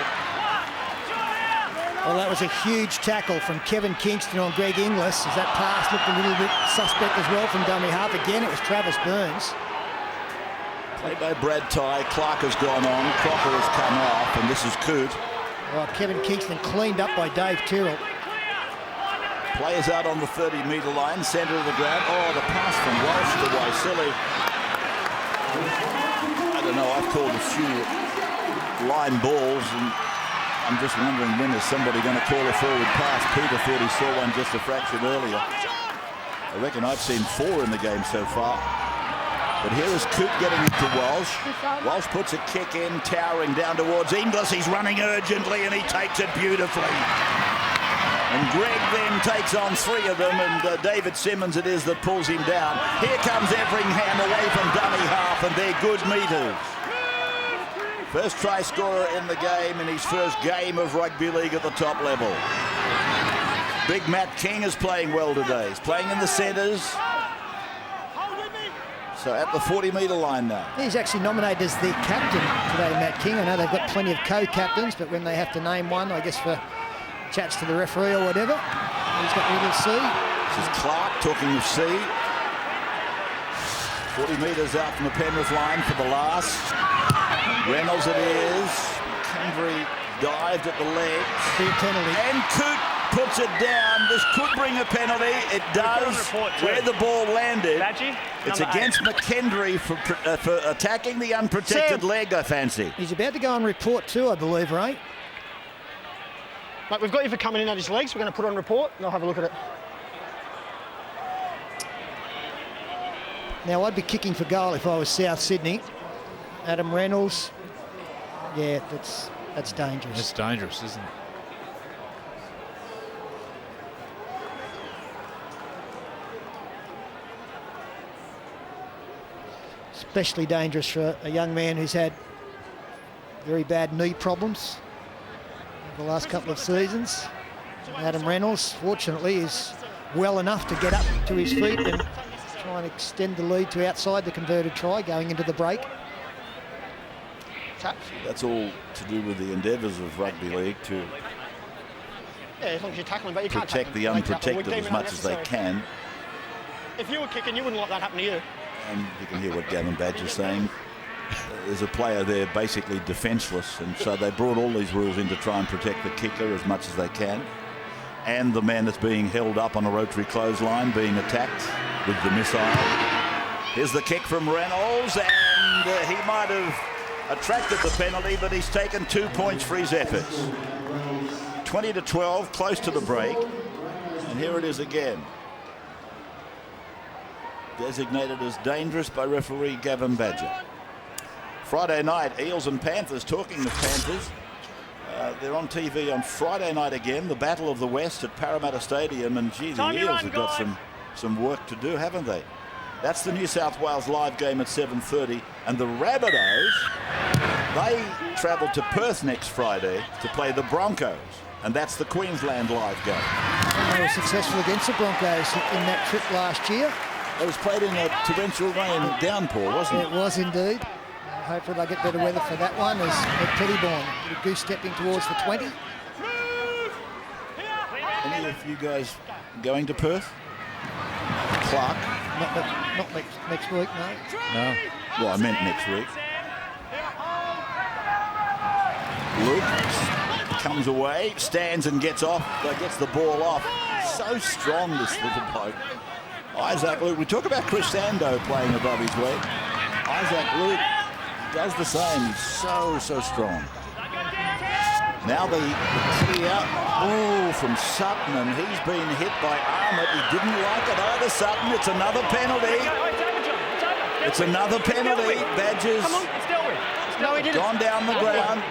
[SPEAKER 2] Well, that was a huge tackle from Kevin Kingston on Greg Inglis, as that pass looked a little bit suspect as well from dummy half. Again, it was Travis Burns.
[SPEAKER 1] Played by Brad Tye. Clark has gone on. Crocker has come off, and this is Coote.
[SPEAKER 2] Well, Kevin Kingston cleaned up by Dave Tyrrell.
[SPEAKER 1] Players out on the 30-metre line, centre of the ground. Oh, the pass from Walsh to Waisili. I don't know, I've called a few line balls, and I'm just wondering when is somebody going to call a forward pass. Peter thought he saw one just a fraction earlier. I reckon I've seen 4 in the game so far. But here is Coote getting it to Walsh. Walsh puts a kick in, towering down towards Inglis. He's running urgently, and he takes it beautifully. And Greg then takes on 3 of them, and David Simmons it is that pulls him down. Here comes Everingham away from dummy half, and they're good meters. First try scorer in the game in his first game of rugby league at the top level. Big Matt King is playing well today. He's playing in the centres. So at the 40-metre line now.
[SPEAKER 2] He's actually nominated as the captain today, Matt King. I know they've got plenty of co-captains, but when they have to name one, I guess for chats to the referee or whatever, he's got little C.
[SPEAKER 1] This is Clark talking of C. 40 metres out from the Penrith line for the last. Reynolds it is. McKendry dived at the legs.
[SPEAKER 2] Big penalty.
[SPEAKER 1] And Coote puts it down. This could bring a penalty. It does. Where the ball landed. It's against McKendry for attacking the unprotected leg, I fancy.
[SPEAKER 2] He's about to go on report too, I believe, right?
[SPEAKER 6] Mate, we've got you for coming in at his legs. We're going to put on report and I'll have a look at it.
[SPEAKER 2] Now, I'd be kicking for goal if I was South Sydney. Adam Reynolds. Yeah, that's dangerous.
[SPEAKER 3] It's dangerous, isn't it?
[SPEAKER 2] Especially dangerous for a young man who's had very bad knee problems over the last couple of seasons. Adam Reynolds, fortunately, is well enough to get up to his feet and try and extend the lead to outside the converted try going into the break.
[SPEAKER 1] That's all to do with the endeavours of rugby league to
[SPEAKER 6] Yeah, as long as you're tackling, but you can't
[SPEAKER 1] protect the unprotected as much as they can.
[SPEAKER 6] If you were kicking, you wouldn't let that happen to you.
[SPEAKER 1] And you can hear what Gavin Badger's saying. There's a player there basically defenceless, and so they brought all these rules in to try and protect the kicker as much as they can. And the man that's being held up on a rotary clothesline being attacked with the missile. Here's the kick from Reynolds, and he might have attracted the penalty, but he's taken 2 points for his efforts. 20-12, close to the break. And here it is again. Designated as dangerous by referee Gavin Badger. Friday night, Eels and Panthers. Talking of Panthers, they're on TV on Friday night again. The Battle of the West at Parramatta Stadium, and gee, the Eels have got some work to do, haven't they? That's the New South Wales live game at 7:30, and the Rabbitohs, they travel to Perth next Friday to play the Broncos, and that's the Queensland live game.
[SPEAKER 2] And they were successful against the Broncos in that trip last year.
[SPEAKER 1] It was played in a torrential rain downpour, wasn't it?
[SPEAKER 2] It was indeed. Hopefully they'll get better weather for that one as Pettyborn, goose stepping towards the 20.
[SPEAKER 1] Any of you guys going to Perth? Clark?
[SPEAKER 2] Not next week, no.
[SPEAKER 1] No. Well, I meant next week. Luke comes away, stands and gets the ball off. So strong, this little bloke. Isaac Luke, we talk about Chris Sando playing above his weight. Isaac Luke does the same. He's so strong. Now the clear from Sutton, and he's been hit by Armit. He didn't like it either, Sutton. It's another penalty. It's another penalty. Badgers gone down the ground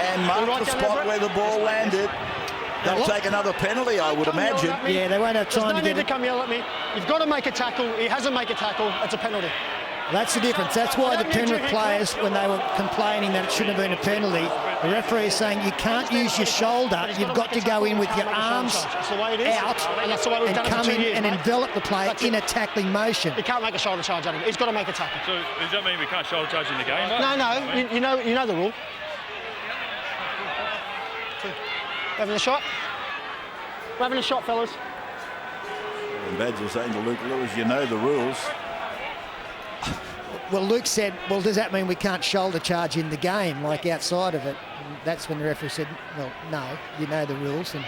[SPEAKER 1] and marked the spot where the ball landed. They'll take another penalty, I would imagine.
[SPEAKER 2] Yeah, they won't have time to get it.
[SPEAKER 6] Come yell at me. You've got to make a tackle. He hasn't made a tackle. It's a penalty.
[SPEAKER 2] That's the difference. That's why the Penrith players, when they were complaining that it shouldn't have been a penalty, the referee is saying you can't use your shoulder. You've got to go in with your arms out and come in and envelop the player in a tackling motion.
[SPEAKER 6] He can't make a shoulder charge at him. He's got to make a tackle.
[SPEAKER 7] So does that mean we can't shoulder charge in the game?
[SPEAKER 6] No. You know the rule. Having a shot? We're having a shot, fellas.
[SPEAKER 1] And Badger's saying to Luke Lewis, you know the rules.
[SPEAKER 2] Well, Luke said, well, does that mean we can't shoulder charge in the game, like outside of it? And that's when the referee said, well, no, you know the rules. And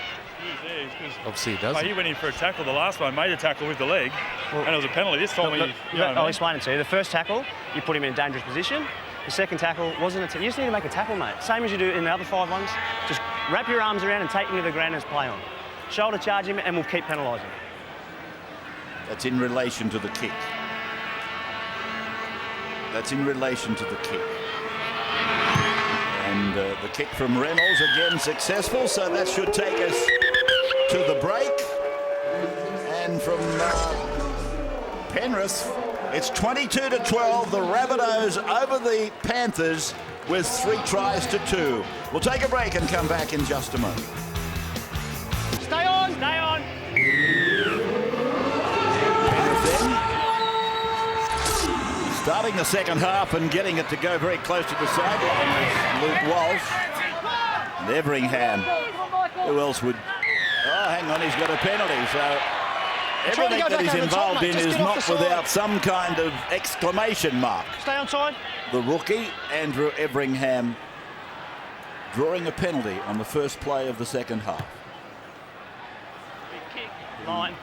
[SPEAKER 3] obviously he doesn't.
[SPEAKER 7] He went in for a tackle. The last one made a tackle with the leg, and it was a penalty. This time,
[SPEAKER 8] I'll explain it to you. The first tackle, you put him in a dangerous position. The second tackle wasn't you just need to make a tackle, mate. Same as you do in the other 5 ones. Just wrap your arms around and take him to the ground and play on. Shoulder charge him, and we'll keep penalising.
[SPEAKER 1] That's in relation to the kick. That's in relation to the kick. And the kick from Reynolds again successful, so that should take us to the break. And from Penrith, it's 22-12. The Rabbitohs over the Panthers with 3-2. We'll take a break and come back in just a moment.
[SPEAKER 6] Stay on! Stay on!
[SPEAKER 1] Penrith then starting the second half and getting it to go very close to the sideline is Luke Walsh. And Everingham. Who else would... Oh, hang on, he's got a penalty, so Everything
[SPEAKER 6] go
[SPEAKER 1] that
[SPEAKER 6] back
[SPEAKER 1] he's
[SPEAKER 6] over the top,
[SPEAKER 1] involved
[SPEAKER 6] mate.
[SPEAKER 1] in
[SPEAKER 6] Just
[SPEAKER 1] is
[SPEAKER 6] get off
[SPEAKER 1] not
[SPEAKER 6] the
[SPEAKER 1] without
[SPEAKER 6] side.
[SPEAKER 1] some kind of exclamation mark.
[SPEAKER 6] Stay on side.
[SPEAKER 1] The rookie, Andrew Everingham, drawing a penalty on the first play of the second half.
[SPEAKER 8] Big kick. Line.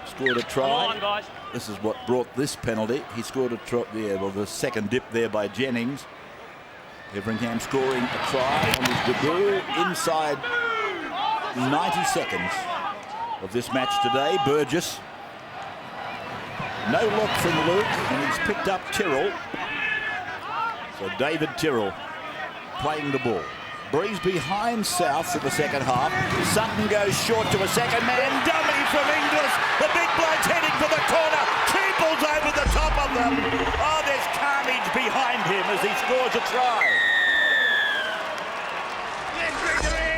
[SPEAKER 1] Scored a try.
[SPEAKER 8] Line, guys.
[SPEAKER 1] This is what brought this penalty. He scored a try, the second dip there by Jennings. Everingham scoring a try on his debut inside 90 seconds of this match today. Burgess. No look from Luke, and he's picked up Tyrrell. So David Tyrrell playing the ball. Breeze behind South in the second half. Sutton goes short to a second man. Dummy from Inglis. The big bloke's heading for the corner. Triples over the top of them. Oh, there's carnage behind him as he scores a try.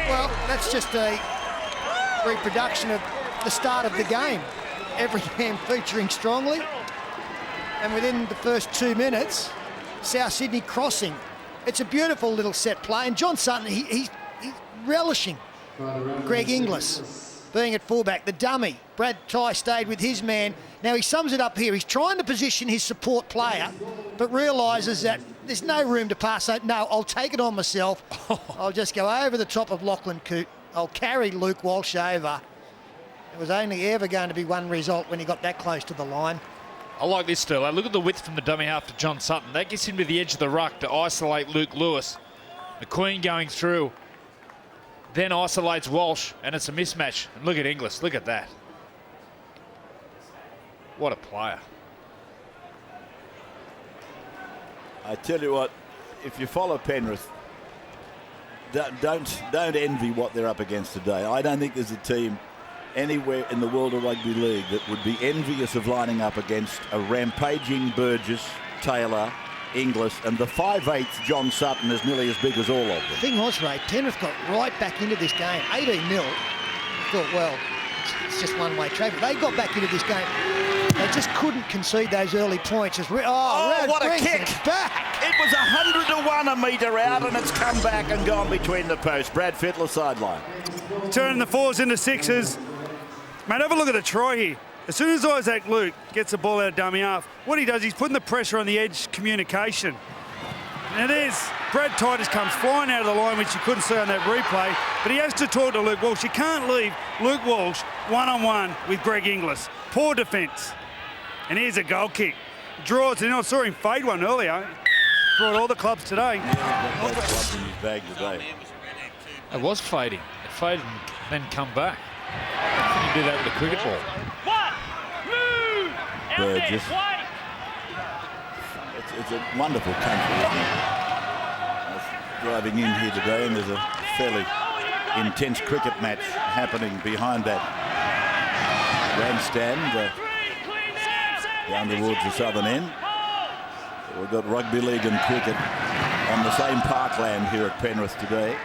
[SPEAKER 2] Well, that's just a reproduction of the start of the game. Everingham featuring strongly. And within the first 2 minutes, South Sydney crossing. It's a beautiful little set play. And John Sutton, he's relishing Greg Inglis being at fullback. The dummy, Brad Tye, stayed with his man. Now he sums it up here. He's trying to position his support player, but realises that there's no room to pass. So, no, I'll take it on myself. I'll just go over the top of Lachlan Coote. I'll carry Luke Walsh over. It was only ever going to be one result when he got that close to the line.
[SPEAKER 3] I like this, Sterlo. Look at the width from the dummy half to John Sutton. That gets him to the edge of the ruck to isolate Luke Lewis. McQueen going through, then isolates Walsh, and it's a mismatch. And look at Inglis. Look at that. What a player.
[SPEAKER 1] I tell you what, if you follow Penrith, don't envy what they're up against today. I don't think there's a team anywhere in the World of Rugby League that would be envious of lining up against a rampaging Burgess, Taylor, Inglis, and the 5'8" John Sutton is nearly as big as all of them.
[SPEAKER 2] The thing was, Ray, Penrith got right back into this game. 18-0. Thought, well, it's just one-way traffic. They got back into this game. They just couldn't concede those early points.
[SPEAKER 1] What a kick!
[SPEAKER 2] Back.
[SPEAKER 1] It was 100-1 a metre out, and it's come back and gone between the posts. Brad Fittler sideline.
[SPEAKER 4] Turning the 4s into 6s. Mate, have a look at the try here. As soon as Isaac Luke gets the ball out of dummy half, what he does, he's putting the pressure on the edge communication. And there's Brad Titus comes flying out of the line, which you couldn't see on that replay, but he has to talk to Luke Walsh. You can't leave Luke Walsh one-on-one with Greg Inglis. Poor defence. And here's a goal kick. Draws, and I saw him fade one earlier. Brought all the clubs today.
[SPEAKER 1] Yeah, he's got both clubs in his bag today.
[SPEAKER 3] It was fading. It faded and then come back. I think you do that with a cricket ball.
[SPEAKER 1] Burgess. It's a wonderful country, isn't it? I was driving in here today, and there's a fairly intense cricket match happening behind that grandstand down towards the southern end. We've got rugby league and cricket on the same parkland here at Penrith today.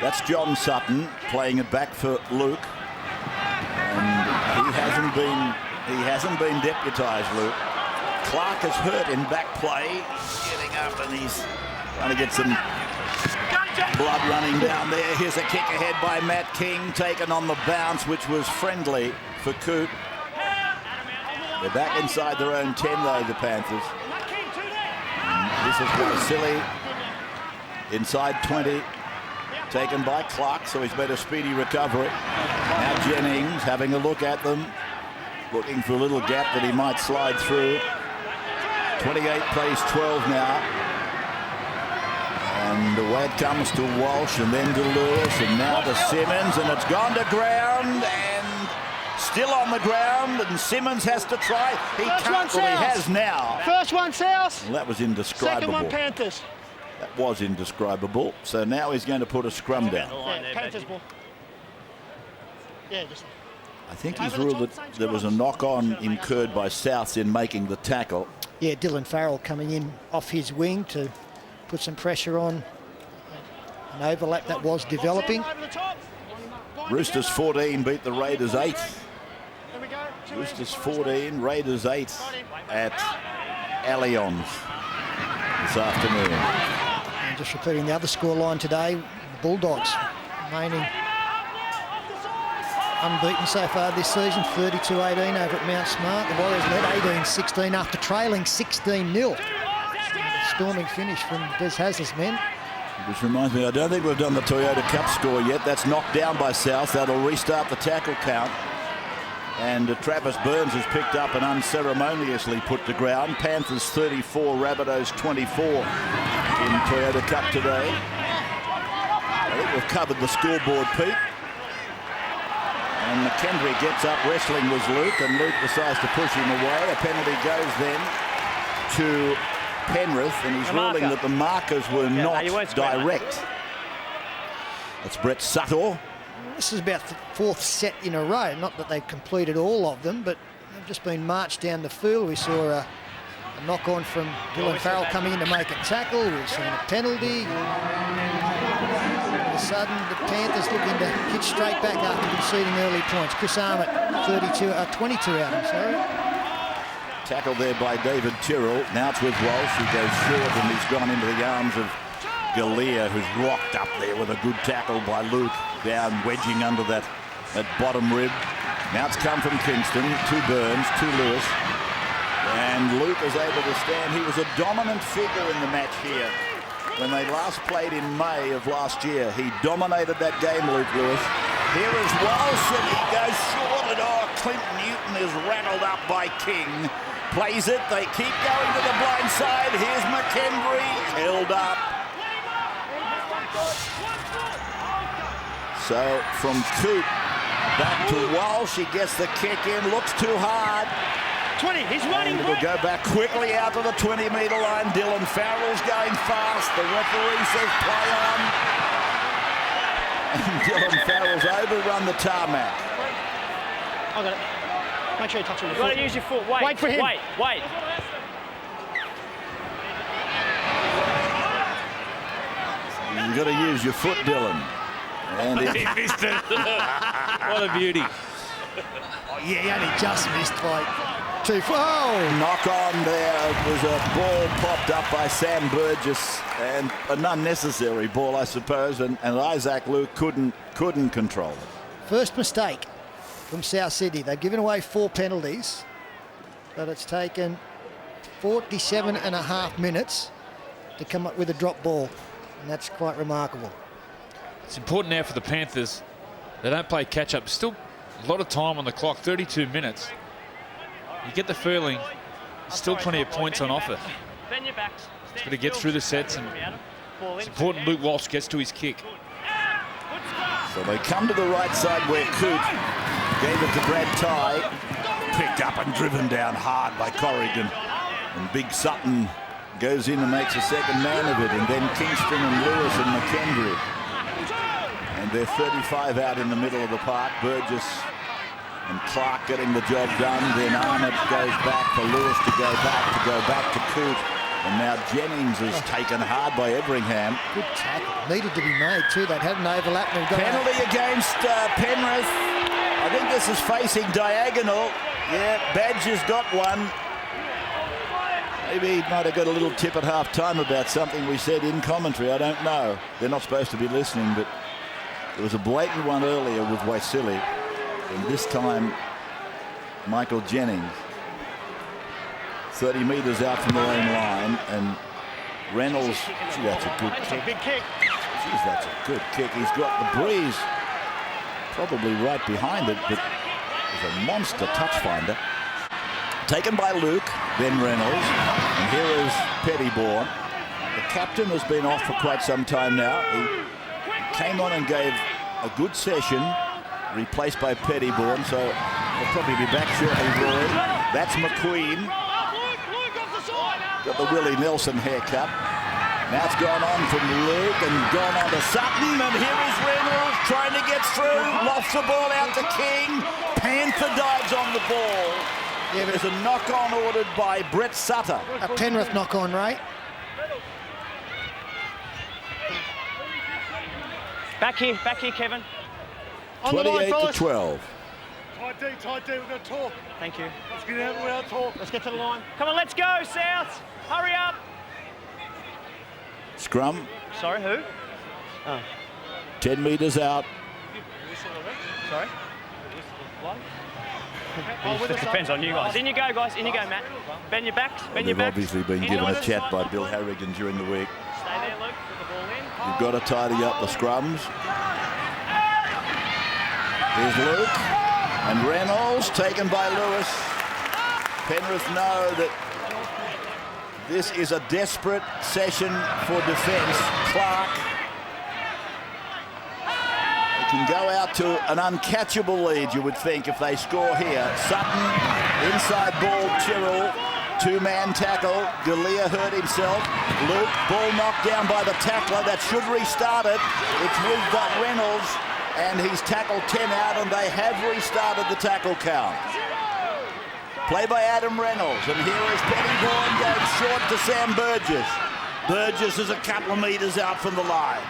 [SPEAKER 1] That's John Sutton playing it back for Luke, and he hasn't been deputised, Luke. Clark is hurt in back play, getting up, and he's trying to get some blood running down there. Here's a kick ahead by Matt King, taken on the bounce, which was friendly for Coote. They're back inside their own 10, though, the Panthers. And this is Silly inside 20. Taken by Clark, so he's made a speedy recovery. Now Jennings having a look at them, looking for a little gap that he might slide through. 28 plays 12 now. And away it comes to Walsh and then to Lewis and now to Simmons, and it's gone to ground and still on the ground, and Simmons has to try. He can't, well, he has now.
[SPEAKER 6] First one South.
[SPEAKER 1] Well, that was indescribable.
[SPEAKER 6] Second one Panthers.
[SPEAKER 1] That was indescribable. So now he's going to put a scrum down.
[SPEAKER 6] Yeah, Panthers ball. Yeah, just.
[SPEAKER 1] I think he's ruled that there was a knock-on incurred by Souths in making the tackle.
[SPEAKER 2] Yeah, Dylan Farrell coming in off his wing to put some pressure on an overlap that was developing.
[SPEAKER 1] Roosters 14 beat the Raiders 8. Roosters 14, Raiders 8 at Allianz this afternoon.
[SPEAKER 2] And just repeating the other scoreline today, the Bulldogs remaining unbeaten so far this season, 32-18 over at Mount Smart. The Warriors led 18-16 after trailing 16-0. Storming finish from Des Hasler's men.
[SPEAKER 1] Which reminds me, I don't think we've done the Toyota Cup score yet. That's knocked down by South. That'll restart the tackle count. And Travis Burns has picked up and unceremoniously put to ground. Panthers 34, Rabbitohs 24 in Toyota Cup today. I think we've covered the scoreboard, Pete. And McKendry gets up, wrestling was Luke, and Luke decides to push him away. A penalty goes then to Penrith, and he's ruling that the markers were not direct. That's Brett Sutter.
[SPEAKER 2] This is about the fourth set in a row. Not that they've completed all of them, but they've just been marched down the field. We saw a knock-on from Dylan Farrell coming in to make a tackle. We've seen a penalty. All of a sudden, the Panthers looking to hit straight back after conceding early points. Chris Armott, 22 out, I'm sorry.
[SPEAKER 1] Tackle there by David Tyrrell. Now it's with Walsh. He goes short and he's gone into the arms of Galea, who's rocked up there with a good tackle by Luke, down wedging under that bottom rib. Now it's come from Kingston to Burns to Lewis, and Luke is able to stand. He was a dominant figure in the match here. When they last played in May of last year, he dominated that game, Luke Lewis. Here is Walsh, and he goes short, and Clint Newton is rattled up by King. Plays it, they keep going to the blind side. Here's McKendry, held up. So from Coop back to Walsh, he gets the kick in, looks too hard.
[SPEAKER 8] 20, he's running.
[SPEAKER 1] And it'll go back quickly out to the 20-metre line. Dylan Farrell's going fast. The referee says play on. And Dylan Farrell's overrun the tarmac.
[SPEAKER 6] I got it. Make sure you touch him.
[SPEAKER 8] You've got to use your foot. Wait
[SPEAKER 6] for him.
[SPEAKER 8] Wait.
[SPEAKER 1] You've got to use your foot, Dylan. And
[SPEAKER 3] he missed it. What a beauty.
[SPEAKER 2] Oh, yeah, he only just missed by 2 foot. Oh!
[SPEAKER 1] Knock on there. It was a ball popped up by Sam Burgess, and an unnecessary ball, I suppose, and Isaac Luke couldn't control it.
[SPEAKER 2] First mistake from South Sydney. They've given away 4 penalties, but it's taken 47.5 minutes to come up with a drop ball, and that's quite remarkable.
[SPEAKER 3] It's important now for the Panthers. They don't play catch-up. Still a lot of time on the clock, 32 minutes. You get the feeling there's still plenty of points on offer. He's got to get through the sets, and it's important Luke Walsh gets to his kick.
[SPEAKER 1] So they come to the right side where Coot gave it to Brad Tye. Picked up and driven down hard by Corrigan. And Big Sutton goes in and makes a second man of it. And then Kingston and Lewis and McKendry. And they're 35 out in the middle of the park. Burgess and Clark getting the job done. Then Arnott goes back for Lewis to go back to Coot. And now Jennings is taken hard by Everingham.
[SPEAKER 2] Good tackle. Needed to be made too. They'd had an overlap.
[SPEAKER 1] Penalty against Penrith. I think this is facing diagonal. Yeah, Badge has got one. Maybe he might have got a little tip at half-time about something we said in commentary. I don't know. They're not supposed to be listening, but there was a blatant one earlier with Waisili. And this time, Michael Jennings. 30 metres out from their own line, and Reynolds, gee, that's a good kick.
[SPEAKER 6] Big kick.
[SPEAKER 1] Geez, that's a good kick. He's got the breeze probably right behind it, but it's a monster touch finder. Taken by Luke, then Reynolds, and here is Pettyborn. The captain has been off for quite some time now. He came on and gave a good session, replaced by Pettyborn, so he'll probably be back shortly, Roy. That's McQueen. Got the Willie Nelson haircut. Now it's gone on from Luke and gone on to Sutton, and here is Reynolds trying to get through. Lofts the ball out to King. Panther dives on the ball. Yeah, there's a knock-on ordered by Brett Sutter.
[SPEAKER 2] A Penrith knock-on, Ray.
[SPEAKER 8] Back here, Kevin.
[SPEAKER 1] 28-12.
[SPEAKER 4] Tight D, we're going to talk.
[SPEAKER 8] Thank you.
[SPEAKER 4] Let's get out and talk.
[SPEAKER 6] Let's get to the line.
[SPEAKER 8] Come on, let's go, South. Hurry up.
[SPEAKER 1] Scrum.
[SPEAKER 8] Sorry, who? Oh.
[SPEAKER 1] 10 metres out.
[SPEAKER 8] Sorry? It just depends on you guys. In you go, guys. In you go, Matt. Bend your backs. Bend your
[SPEAKER 1] They've
[SPEAKER 8] backs.
[SPEAKER 1] obviously been given a chat by Bill Harrigan during the week.
[SPEAKER 8] Stay there, Luke. Put the ball in.
[SPEAKER 1] You've got to tidy up the scrums. Here's Luke. And Reynolds taken by Lewis. Penrith know that this is a desperate session for defence. Clark can go out to an uncatchable lead, you would think, if they score here. Sutton, inside ball, Chirrell, two-man tackle. Galea hurt himself. Luke, ball knocked down by the tackler. That should restart it. It's with Reynolds, and he's tackled 10 out, and they have restarted the tackle count. Play by Adam Reynolds, and here is Pettybourne going short to Sam Burgess. Burgess is a couple of metres out from the line.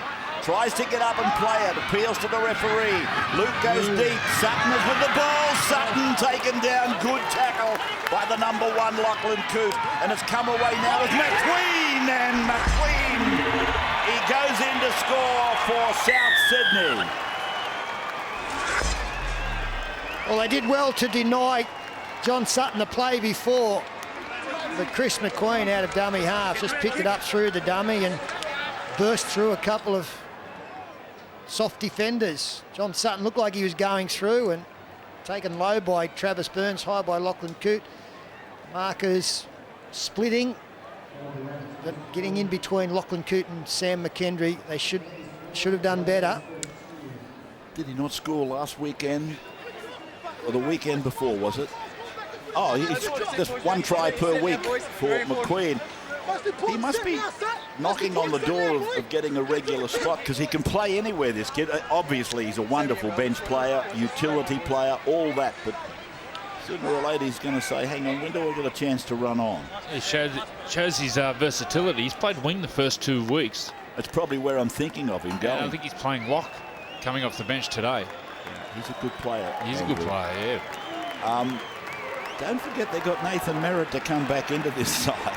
[SPEAKER 1] Tries to get up and play it, appeals to the referee. Luke goes deep, Sutton is with the ball. Sutton taken down, good tackle by the number 1 Lachlan Coote. And it's come away now with McQueen, and McQueen, he goes in to score for South Sydney.
[SPEAKER 2] Well, they did well to deny John Sutton the play before, but Chris McQueen out of dummy half just picked it up through the dummy and burst through a couple of soft defenders. John Sutton looked like he was going through and taken low by Travis Burns, high by Lachlan Coote. Markers splitting, but getting in between Lachlan Coote and Sam McKendry. They should have done better.
[SPEAKER 1] Did he not score last weekend? Or the weekend before, was it? Oh, he's just 1 try per week for McQueen. He must be knocking on the door of getting a regular spot, because he can play anywhere, this kid. Obviously, he's a wonderful bench player, utility player, all that. But sooner or later, he's going to say, hang on, when do I get a chance to run on?
[SPEAKER 3] He shows his versatility. He's played wing the first 2 weeks.
[SPEAKER 1] That's probably where I'm thinking of him going.
[SPEAKER 3] I think he's playing lock coming off the bench today.
[SPEAKER 1] Yeah, he's a good player.
[SPEAKER 3] He's a good player, yeah.
[SPEAKER 1] Don't forget they got Nathan Merritt to come back into this side.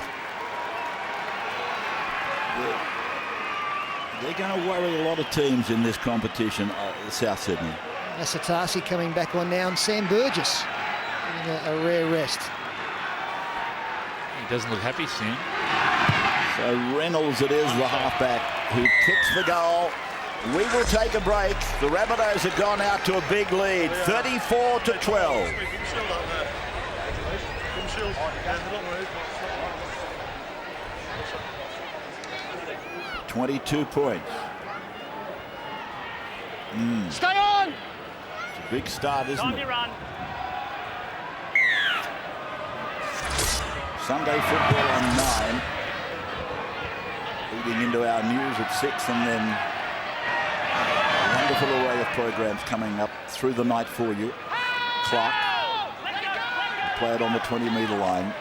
[SPEAKER 1] They're going to worry a lot of teams in this competition, South Sydney.
[SPEAKER 2] Asatasi coming back on now, and Sam Burgess getting a rare rest.
[SPEAKER 3] He doesn't look happy, Sam.
[SPEAKER 1] So Reynolds it is, the halfback, who kicks the goal. We will take a break. The Rabbitohs have gone out to a big lead, 34-12. 22 points.
[SPEAKER 6] Stay on!
[SPEAKER 1] It's a big start, isn't it?
[SPEAKER 8] Run.
[SPEAKER 1] Sunday football on 9. Leading into our news at 6, and then a wonderful array of programs coming up through the night for you. Clark play it on the 20-metre line.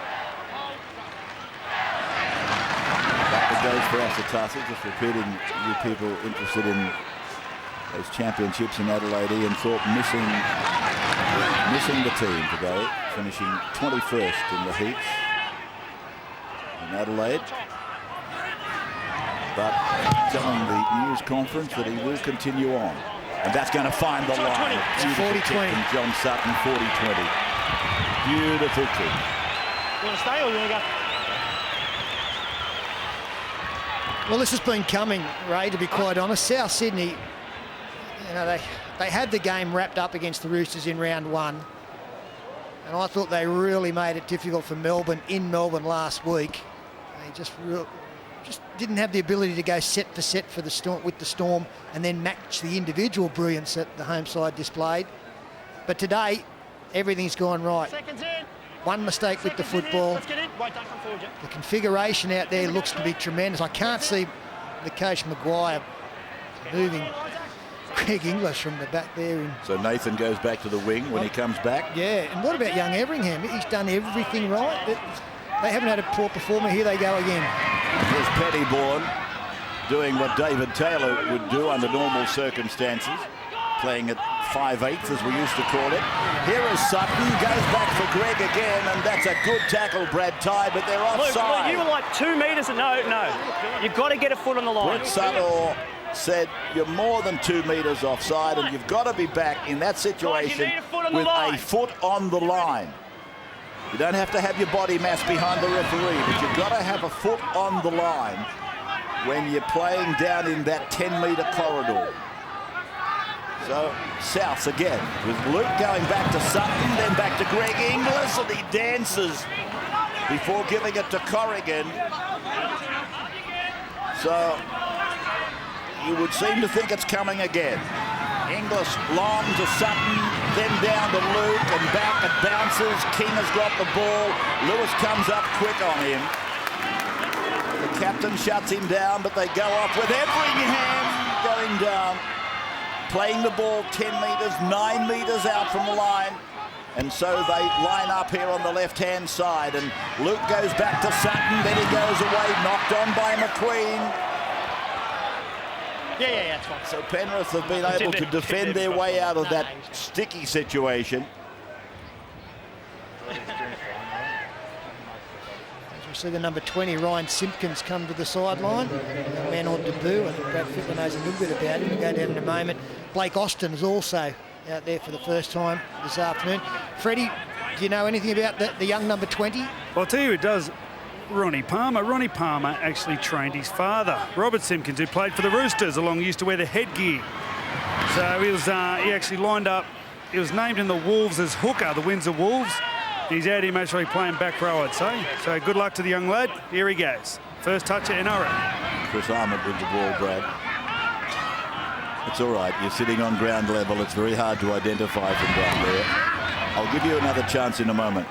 [SPEAKER 1] Back it goes for Asatasi, just repeating you people interested in those championships in Adelaide. Ian Thorpe missing the team today, finishing 21st in the heats in Adelaide. But telling the news conference that he will continue on. And that's going to find the line.
[SPEAKER 2] 40-20.
[SPEAKER 1] From John Sutton, 40-20. Beautiful kick.
[SPEAKER 6] You want to stay or you want to go?
[SPEAKER 2] Well, this has been coming, Ray, to be quite honest. South Sydney, you know, they had the game wrapped up against the Roosters in round 1. And I thought they really made it difficult for Melbourne in Melbourne last week. They just didn't have the ability to go set for set for the Storm, with the Storm, and then match the individual brilliance that the home side displayed. But today, everything's gone right.
[SPEAKER 6] Seconds in.
[SPEAKER 2] One mistake with the football.
[SPEAKER 6] Let's get in. Wait, don't come forward yet.
[SPEAKER 2] The configuration out there looks to be tremendous. I can't see the coach Maguire moving Greg English from the back there.
[SPEAKER 1] So Nathan goes back to the wing when he comes back.
[SPEAKER 2] Yeah, and what about young Everingham? He's done everything right. They haven't had a poor performer. Here they go again.
[SPEAKER 1] Here's Pettybourne doing what David Taylor would do under normal circumstances, playing at 5/8, as we used to call it. Here is Sutton, goes back for Greg again, and that's a good tackle, Brad Tye, but they're offside.
[SPEAKER 8] Luke, you were like 2 metres. No. You've got to get a foot on the line.
[SPEAKER 1] Brett Sutton said you're more than 2 metres offside and you've got to be back in that situation with a foot on the line. You don't have to have your body mass behind the referee, but you've got to have a foot on the line when you're playing down in that 10-metre corridor. So Souths again, with Luke going back to Sutton, then back to Greg Inglis, and he dances before giving it to Corrigan. So you would seem to think it's coming again. Inglis long to Sutton, then down to Luke, and back it bounces. King has got the ball. Lewis comes up quick on him. The captain shuts him down, but they go off with Everingham going down. Playing the ball 10 metres, 9 metres out from the line. And so they line up here on the left-hand side. And Luke goes back to Sutton, then he goes away, knocked on by McQueen.
[SPEAKER 6] Yeah, that's fine.
[SPEAKER 1] So Penrith have been able to defend their way out of that sticky situation.
[SPEAKER 2] As we see the number 20, Ryan Simpkins, come to the sideline. A man on debut, and Brad Fittler knows a little bit about him. We'll go down in a moment. Blake Austin is also out there for the first time this afternoon. Freddie, do you know anything about the young number 20?
[SPEAKER 4] Well, I'll tell you who does. Ronnie Palmer. Ronnie Palmer actually trained his father, Robert Simpkins, who played for the Roosters along, used to wear the headgear. So he was he actually lined up. He was named in the Wolves as hooker, the Windsor Wolves. He's out here actually playing back row, I'd say. So good luck to the young lad. Here he goes. First touch at NRL.
[SPEAKER 1] Chris Armand with the ball, Brad. It's all right. You're sitting on ground level. It's very hard to identify from down there. I'll give you another chance in a moment.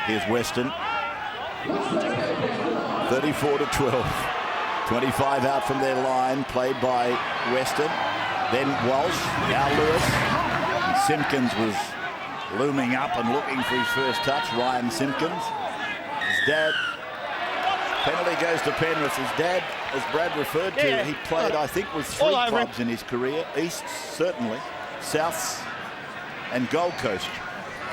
[SPEAKER 1] Here's Weston. 34-12. 25 out from their line, played by Weston. Then Walsh, now Lewis. And Simpkins was looming up and looking for his first touch. Ryan Simpkins. His dad. Penalty goes to Penrith. His dad, as Brad referred to, he played, I think, with 3 clubs in his career. East, certainly. Souths and Gold Coast.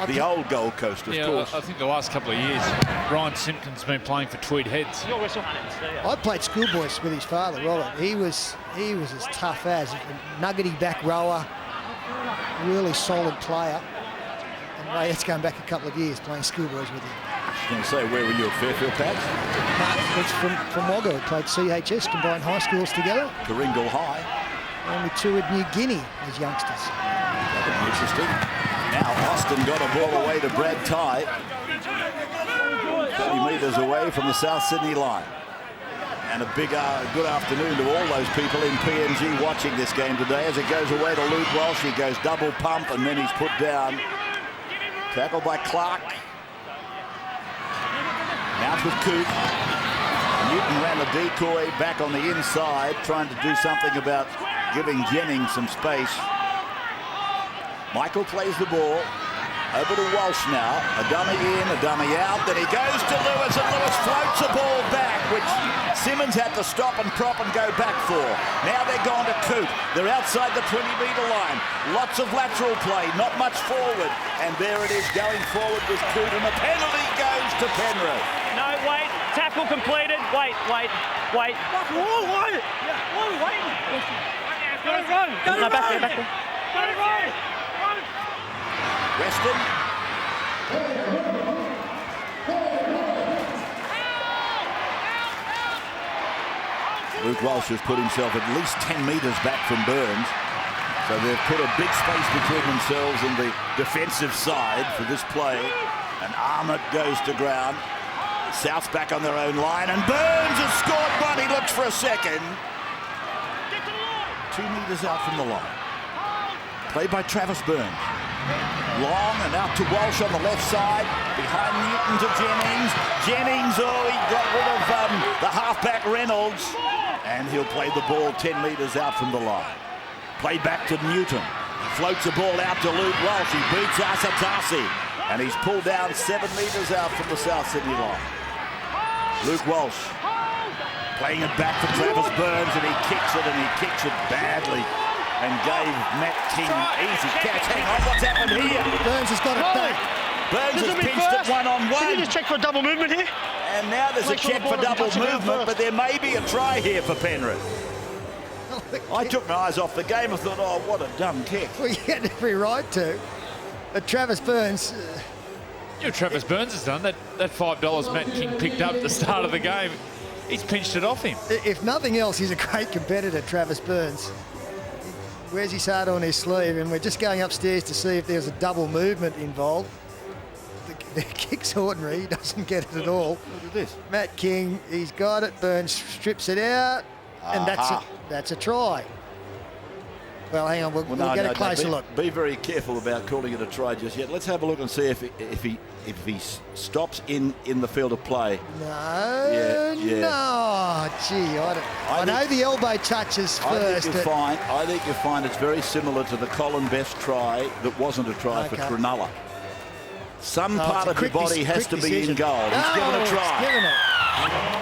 [SPEAKER 1] The old Gold Coast, of course.
[SPEAKER 3] I think the last couple of years, Ryan Simpkins has been playing for Tweed Heads.
[SPEAKER 2] I played schoolboys with his father, Robert. He was as tough as a nuggety back rower, really solid player. And Ray, that's going back a couple of years playing schoolboys with him.
[SPEAKER 1] I was going to say, where were you at Fairfield, Pat?
[SPEAKER 2] It's from Wagga. We played CHS, combined high schools together.
[SPEAKER 1] Karingal High.
[SPEAKER 2] And we toured New Guinea as youngsters.
[SPEAKER 1] That'll be interesting. Now Austin got a ball away to Brad Tye. 30 metres away from the South Sydney line. And a big good afternoon to all those people in PNG watching this game today. As it goes away to Luke Walsh, he goes double pump and then he's put down. Tackled by Clark. Now with Coote. Newton ran the decoy back on the inside, trying to do something about giving Jennings some space. Michael plays the ball. Over to Walsh now. A dummy in, a dummy out. Then he goes to Lewis, and Lewis floats the ball back, which Simmons had to stop and prop and go back for. Now they're gone to Coote. They're outside the 20-metre line. Lots of lateral play, not much forward. And there it is going forward with Coote, and the penalty goes to Penrith.
[SPEAKER 8] No, wait. Tackle completed. Wait.
[SPEAKER 6] Why are we waiting?
[SPEAKER 8] Go back there.
[SPEAKER 6] Go right.
[SPEAKER 1] Weston. Luke Walsh has put himself at least 10 metres back from Burns. So they've put a big space between themselves and the defensive side for this play. And Armott goes to ground. South's back on their own line, and Burns has scored one. He looks for a second. 2 metres out from the line. Played by Travis Burns. Long and out to Walsh on the left side. Behind Newton to Jennings. Jennings, he got rid of the halfback Reynolds. And he'll play the ball 10 metres out from the line. Played back to Newton. He floats the ball out to Luke Walsh. He beats Asatasi. And he's pulled down 7 metres out from the South Sydney line. Luke Walsh playing it back for Travis Burns, and he kicks it badly. And gave Matt King easy catch. Hang on, what's happened here?
[SPEAKER 2] Burns has got it back.
[SPEAKER 1] Burns has pinched it one-on-one.
[SPEAKER 6] Did you just check for double movement here?
[SPEAKER 1] And now there's a check for double movement, but there may be a try here for Penrith. I took my eyes off the game and thought, oh, what a dumb kick.
[SPEAKER 2] Well, you had every right to. But Travis Burns...
[SPEAKER 3] You know, Travis Burns has done that. That $5 Matt King picked up at the start of the game. He's pinched it off him.
[SPEAKER 2] If nothing else, he's a great competitor, Travis Burns. He wears his heart on his sleeve, and we're just going upstairs to see if there's a double movement involved. The kick's ordinary, he doesn't get it at all.
[SPEAKER 1] Look at this.
[SPEAKER 2] Matt King, he's got it. Burns strips it out, and that's a try. Well, hang on, we'll get a closer look.
[SPEAKER 1] Be very careful about calling it a try just yet. Let's have a look and see if he stops in the field of play.
[SPEAKER 2] No, no. Gee, I know the elbow touches first.
[SPEAKER 1] I think you'll find it's very similar to the Colin Best try that wasn't a try for Cronulla. Some part of your body has to be in goal. He's given a try.
[SPEAKER 2] He's given it.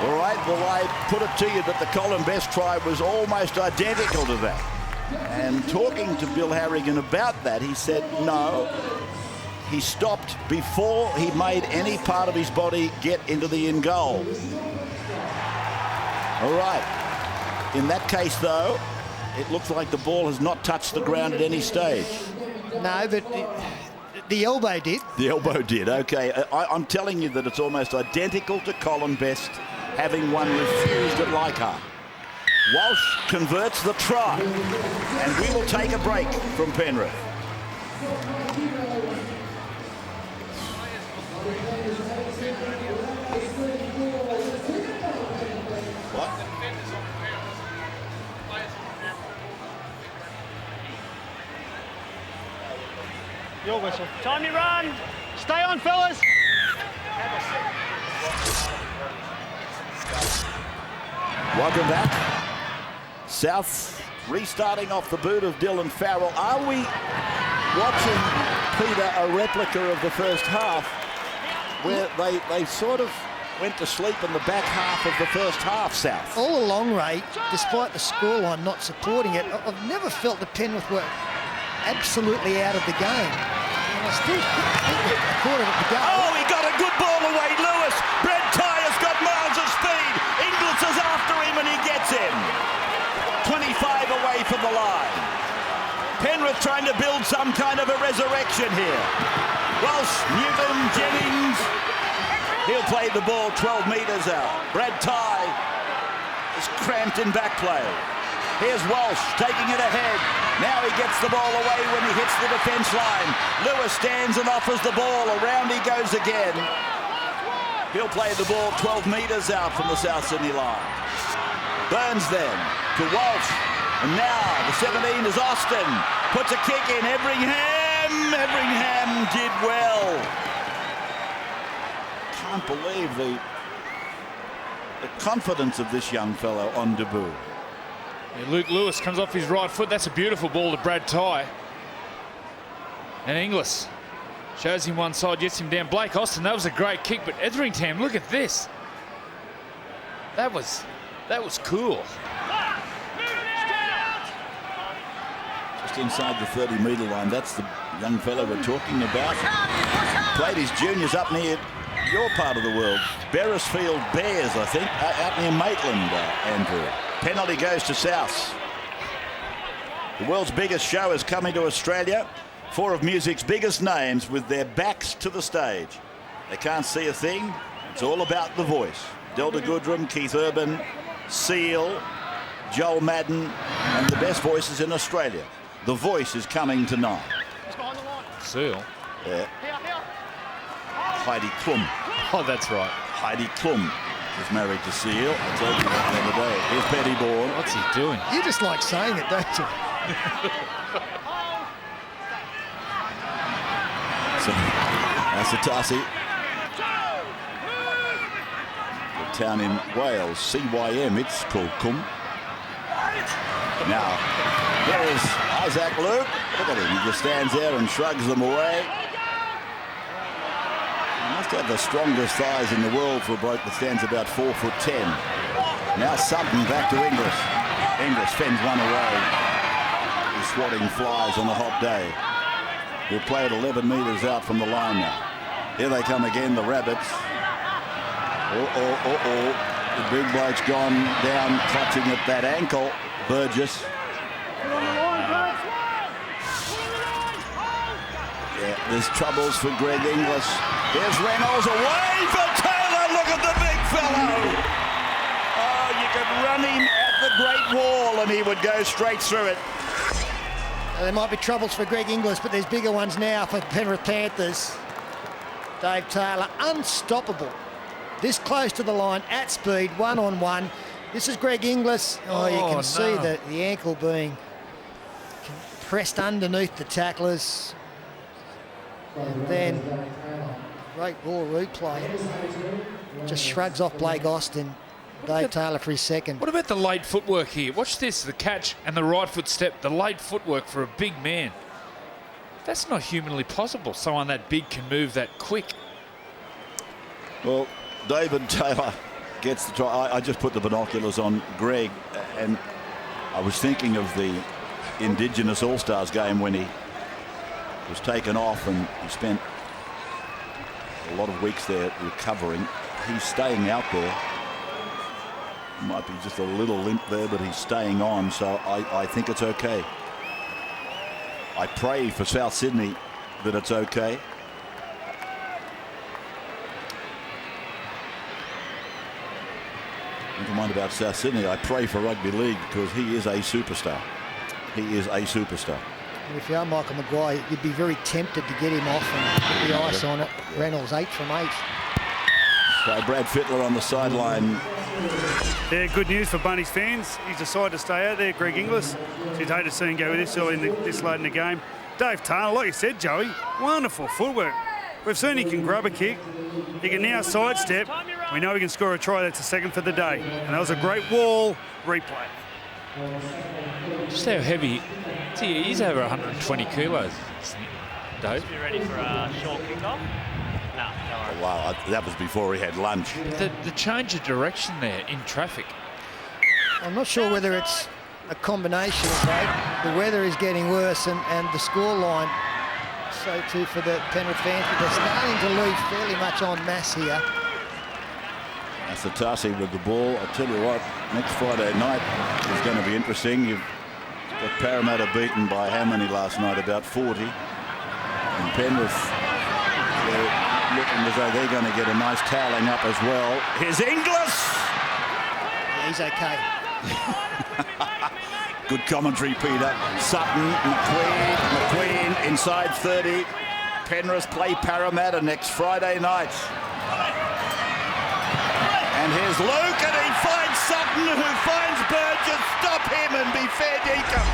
[SPEAKER 1] All right, well, I put it to you that the Colin Best try was almost identical to that. And talking to Bill Harrigan about that, he said no. He stopped before he made any part of his body get into the in goal. All right. In that case, though, it looks like the ball has not touched the ground at any stage.
[SPEAKER 2] No, but the elbow did. The
[SPEAKER 1] elbow did, okay. I'm telling you that it's almost identical to Colin Best having one refused at Leichhardt. Walsh converts the try, and we will take a break from Penrith. What?
[SPEAKER 6] Your whistle.
[SPEAKER 8] Time to run.
[SPEAKER 6] Stay on, fellas.
[SPEAKER 1] Welcome back. South restarting off the boot of Dylan Farrell. Are we watching, Peter, a replica of the first half where they sort of went to sleep in the back half of the first half, South?
[SPEAKER 2] All along, Ray, despite the scoreline not supporting it, I've never felt that Penrith were absolutely out of the game. And I still think they caught it at the goal.
[SPEAKER 1] Oh, he got a good ball away, Lewis. Brett Tyer's got miles of speed. Inglis is after him and he gets him. 25 away from the line. Penrith trying to build some kind of a resurrection here. Walsh, Newton, Jennings. He'll play the ball 12 metres out. Brad Tye is cramped in back play. Here's Walsh taking it ahead. Now he gets the ball away when he hits the defence line. Lewis stands and offers the ball. Around he goes again. He'll play the ball 12 metres out from the South Sydney line. Burns then to Walsh. And now the 17 is Austin. Puts a kick in. Everingham did well. Can't believe the confidence of this young fellow on debut.
[SPEAKER 3] Yeah, Luke Lewis comes off his right foot. That's a beautiful ball to Brad Tye. And Inglis shows him one side, gets him down. Blake Austin, that was a great kick, but Everingham, look at this. That was cool.
[SPEAKER 1] Just inside the 30-metre line. That's the young fellow we're talking about. Played his juniors up near your part of the world. Beresfield Bears, I think, out near Maitland, Andrew. Penalty goes to South. The world's biggest show is coming to Australia. 4 of music's biggest names with their backs to the stage. They can't see a thing. It's all about the voice. Delta Goodrum, Keith Urban, Seal, Joel Madden, and the best voices in Australia. The Voice is coming tonight.
[SPEAKER 3] Seal?
[SPEAKER 1] Yeah. Heidi Klum.
[SPEAKER 3] Oh, that's right.
[SPEAKER 1] Heidi Klum is married to Seal. I told you that the other day. Here's Petty Bourne.
[SPEAKER 3] What's he doing?
[SPEAKER 2] You just like saying it, don't you?
[SPEAKER 1] So, Asatasi. The town in Wales, CYM, it's called Cum. Now, there is Isaac Luke. Look at him, he just stands there and shrugs them away. He must have the strongest thighs in the world for a bloke that stands about 4'10". Now Sutton back to Inglis. Inglis fends one away. He's swatting flies on a hot day. He'll play it 11 metres out from the line now. Here they come again, the Rabbits. The big bloke's gone down, clutching at that ankle. Burgess. Yeah, there's troubles for Greg Inglis. Here's Reynolds away for Taylor. Look at the big fellow. Oh, you could run him at the Great Wall and he would go straight through it.
[SPEAKER 2] There might be troubles for Greg Inglis, but there's bigger ones now for Penrith Panthers. Dave Taylor, unstoppable. This close to the line, at speed, one-on-one. This is Greg Inglis. Oh, you can see the ankle being pressed underneath the tacklers. And then, great ball replay. Just shrugs off Blake Austin. Dave Taylor for his second.
[SPEAKER 3] What about the late footwork here? Watch this, the catch and the right foot step, the late footwork for a big man. That's not humanly possible. Someone that big can move that quick.
[SPEAKER 1] Well, David Taylor gets the try. I just put the binoculars on Greg, and I was thinking of the Indigenous All-Stars game when he was taken off and he spent a lot of weeks there recovering. He's staying out there. Might be just a little limp there, but he's staying on, so I think it's okay. I pray for South Sydney that it's okay. Never mind about South Sydney. I pray for Rugby League because he is a superstar. He is a superstar.
[SPEAKER 2] If you are Michael Maguire, you'd be very tempted to get him off and put the ice on it. Reynolds 8 from 8.
[SPEAKER 1] So Brad Fittler on the sideline.
[SPEAKER 4] Yeah, good news for Bunnies fans. He's decided to stay out there, Greg Inglis. So you'd hate to see him go this early, this late in the game. Dave Taylor, like you said, Joey, wonderful footwork. We've seen he can grab a kick. He can now sidestep. We know he can score a try. That's a second for the day. And that was a great wall replay.
[SPEAKER 3] Just how heavy. See, he's over 120 kilos, Dave.
[SPEAKER 8] Be ready for a short kick-off? No,
[SPEAKER 1] Oh, wow, that was before he had lunch.
[SPEAKER 3] The change of direction there in traffic.
[SPEAKER 2] I'm not sure whether it's a combination of that. The weather is getting worse and the score line. So too for the Penrith fans, but they're starting to lose fairly much en masse here.
[SPEAKER 1] Asatasi with the ball. I'll tell you what, next Friday night is going to be interesting. You've got Parramatta beaten by how many last night? About 40. And Penrith, they're looking as though they're going to get a nice toweling up as well. Here's Inglis.
[SPEAKER 2] Yeah, he's okay.
[SPEAKER 1] Good commentary, Peter. Sutton, McQueen inside 30. Penrith play Parramatta next Friday night. And here's Luke, and he finds Sutton, who finds Burgess. Stop him and be fair dinkum.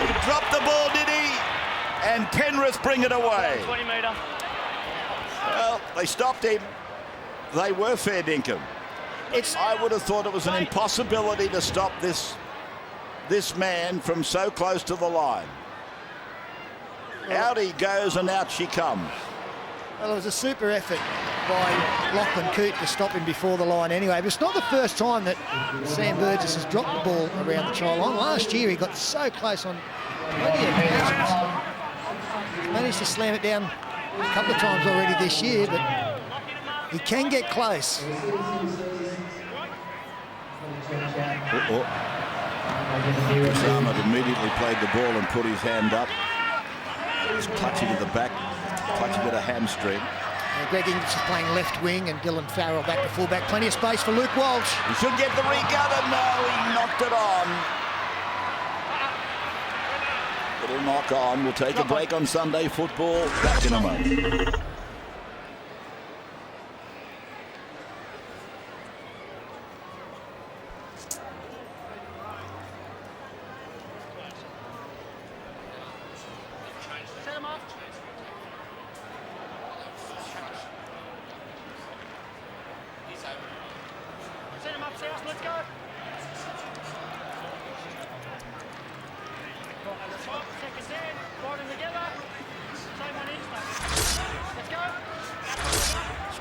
[SPEAKER 1] He dropped the ball, did he? And Penrith bring it away.
[SPEAKER 8] 20 metre.
[SPEAKER 1] Well, they stopped him. They were fair dinkum. I would have thought it was an impossibility to stop this man from so close to the line. Out he goes and out she comes.
[SPEAKER 2] Well, it was a super effort by Lachlan Coote to stop him before the line anyway. But it's not the first time that Sam Burgess has dropped the ball around the try line. Last year he got so close on plenty of occasions. He's managed to slam it down a couple of times already this year, but he can get close.
[SPEAKER 1] Chris Armour immediately played the ball and put his hand up. He's clutching at the back, clutching at a hamstring.
[SPEAKER 2] Greg Inglis is playing left wing and Dylan Farrell back to fullback. Plenty of space for Luke Walsh.
[SPEAKER 1] He should get the regather. No, he knocked it on. Little knock on. We'll take a break on Sunday football. Back in a moment.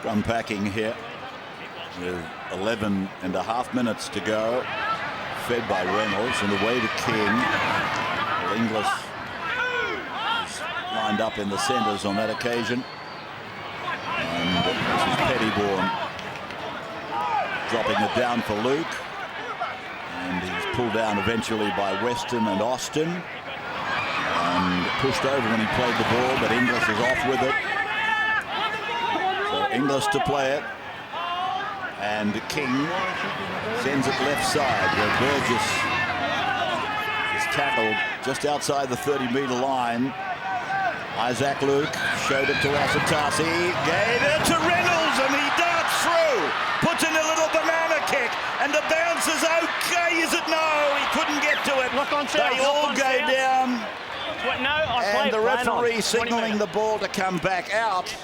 [SPEAKER 1] Unpacking here with 11 and a half minutes to go. Fed by Reynolds and away to King. Well, Inglis is lined up in the centres on that occasion. And this is Pettybourne dropping it down for Luke. And he's pulled down eventually by Weston and Austin. And pushed over when he played the ball, but Inglis is off with it. So Inglis to play it. And King sends it left side where Burgess is tackled just outside the 30-metre line. Isaac Luke showed it to Asatasi, gave it to Reynolds, and he darts through, puts in a little banana kick, and the bounce is okay, is it? No, he couldn't get to it. They all go down, and the referee signalling the ball to come back out.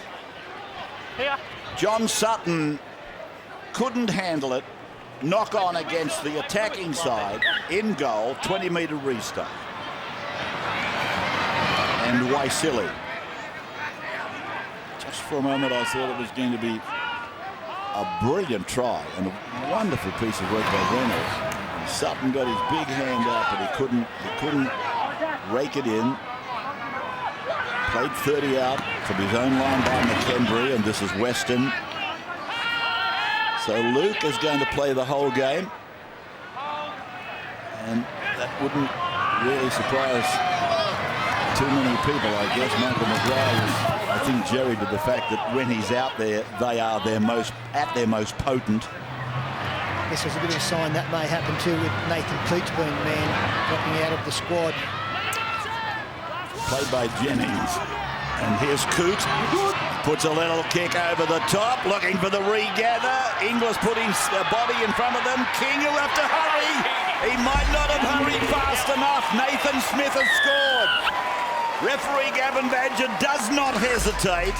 [SPEAKER 1] John Sutton couldn't handle it. Knock on against the attacking side, in goal, 20-metre restart. And Waisili. Just for a moment I thought it was going to be a brilliant try and a wonderful piece of work by Reynolds. And Sutton got his big hand up, but he couldn't rake it in. Played 30 out from his own line by McKendry, and this is Weston. So Luke is going to play the whole game, and that wouldn't really surprise too many people, I guess. Michael McGrath was, I think, jerry to the fact that when he's out there, they are at their most potent.
[SPEAKER 2] This was a bit of a sign that may happen too with Nathan Coots being man dropping out of the squad.
[SPEAKER 1] Played by Jennings. And here's Coote. Puts a little kick over the top, looking for the regather. Inglis putting a body in front of them. King will have to hurry. He might not have hurried fast enough. Nathan Smith has scored. Referee Gavin Badger does not hesitate.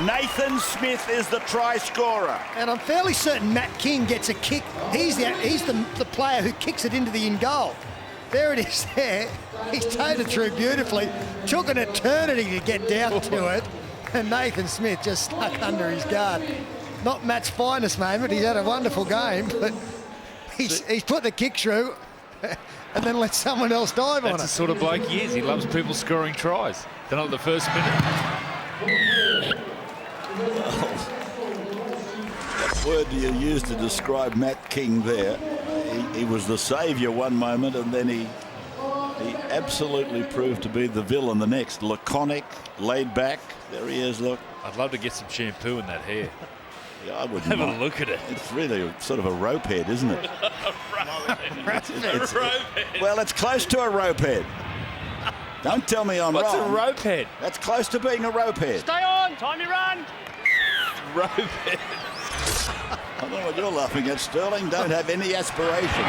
[SPEAKER 1] Nathan Smith is the try scorer.
[SPEAKER 2] And I'm fairly certain Matt King gets a kick. He's the player who kicks it into the in goal. There it is there. He's towed it through beautifully. Took an eternity to get down to it. And Nathan Smith just stuck under his guard. Not Matt's finest moment. He's had a wonderful game, but he's put the kick through and then let someone else dive on it.
[SPEAKER 3] That's the sort of bloke he is. He loves people scoring tries. They're not the first minute.
[SPEAKER 1] What word do you use to describe Matt King there? He was the saviour one moment, and then he absolutely proved to be the villain the next. Laconic, laid back. There he is, look.
[SPEAKER 3] I'd love to get some shampoo in that hair.
[SPEAKER 1] Yeah, I wouldn't
[SPEAKER 3] have a look at it.
[SPEAKER 1] It's really sort of a rope head, isn't it? Well, it's close to a rope head. Don't tell me I'm
[SPEAKER 3] What's
[SPEAKER 1] wrong.
[SPEAKER 3] a rope head?
[SPEAKER 1] That's close to being a rope head.
[SPEAKER 8] Stay on, time to run.
[SPEAKER 3] Rope head.
[SPEAKER 1] I don't know what you're laughing at, Sterling. Don't have any aspiration.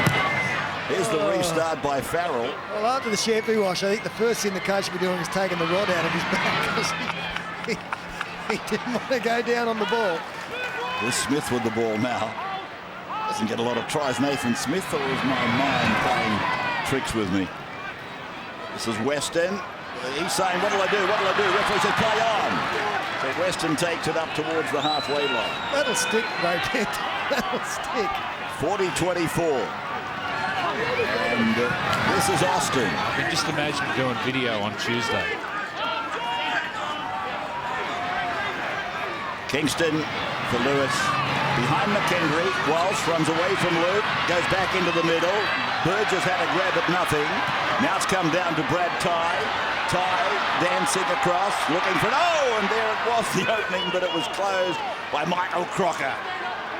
[SPEAKER 1] Here's the restart by Farrell.
[SPEAKER 2] Well, after the shampoo wash, I think the first thing the coach will be doing is taking the rod out of his back because he didn't want to go down on the ball.
[SPEAKER 1] Here's Smith with the ball now. Doesn't get a lot of tries. Nathan Smith, or is my mind playing tricks with me? This is Weston. He's saying, what'll I do? What'll I do? Referee says, play on. So Weston takes it up towards the halfway line.
[SPEAKER 2] That'll stick, Robert. That'll stick.
[SPEAKER 1] 40-24. And this is Austin.
[SPEAKER 3] I can just imagine doing video on Tuesday.
[SPEAKER 1] Kingston for Lewis. Behind McKendry. Walsh runs away from Luke. Goes back into the middle. Burgess had a grab at nothing. Now it's come down to Brad Tye. Tye dancing across, looking for it. Oh, and there it was, the opening, but it was closed by Michael Crocker.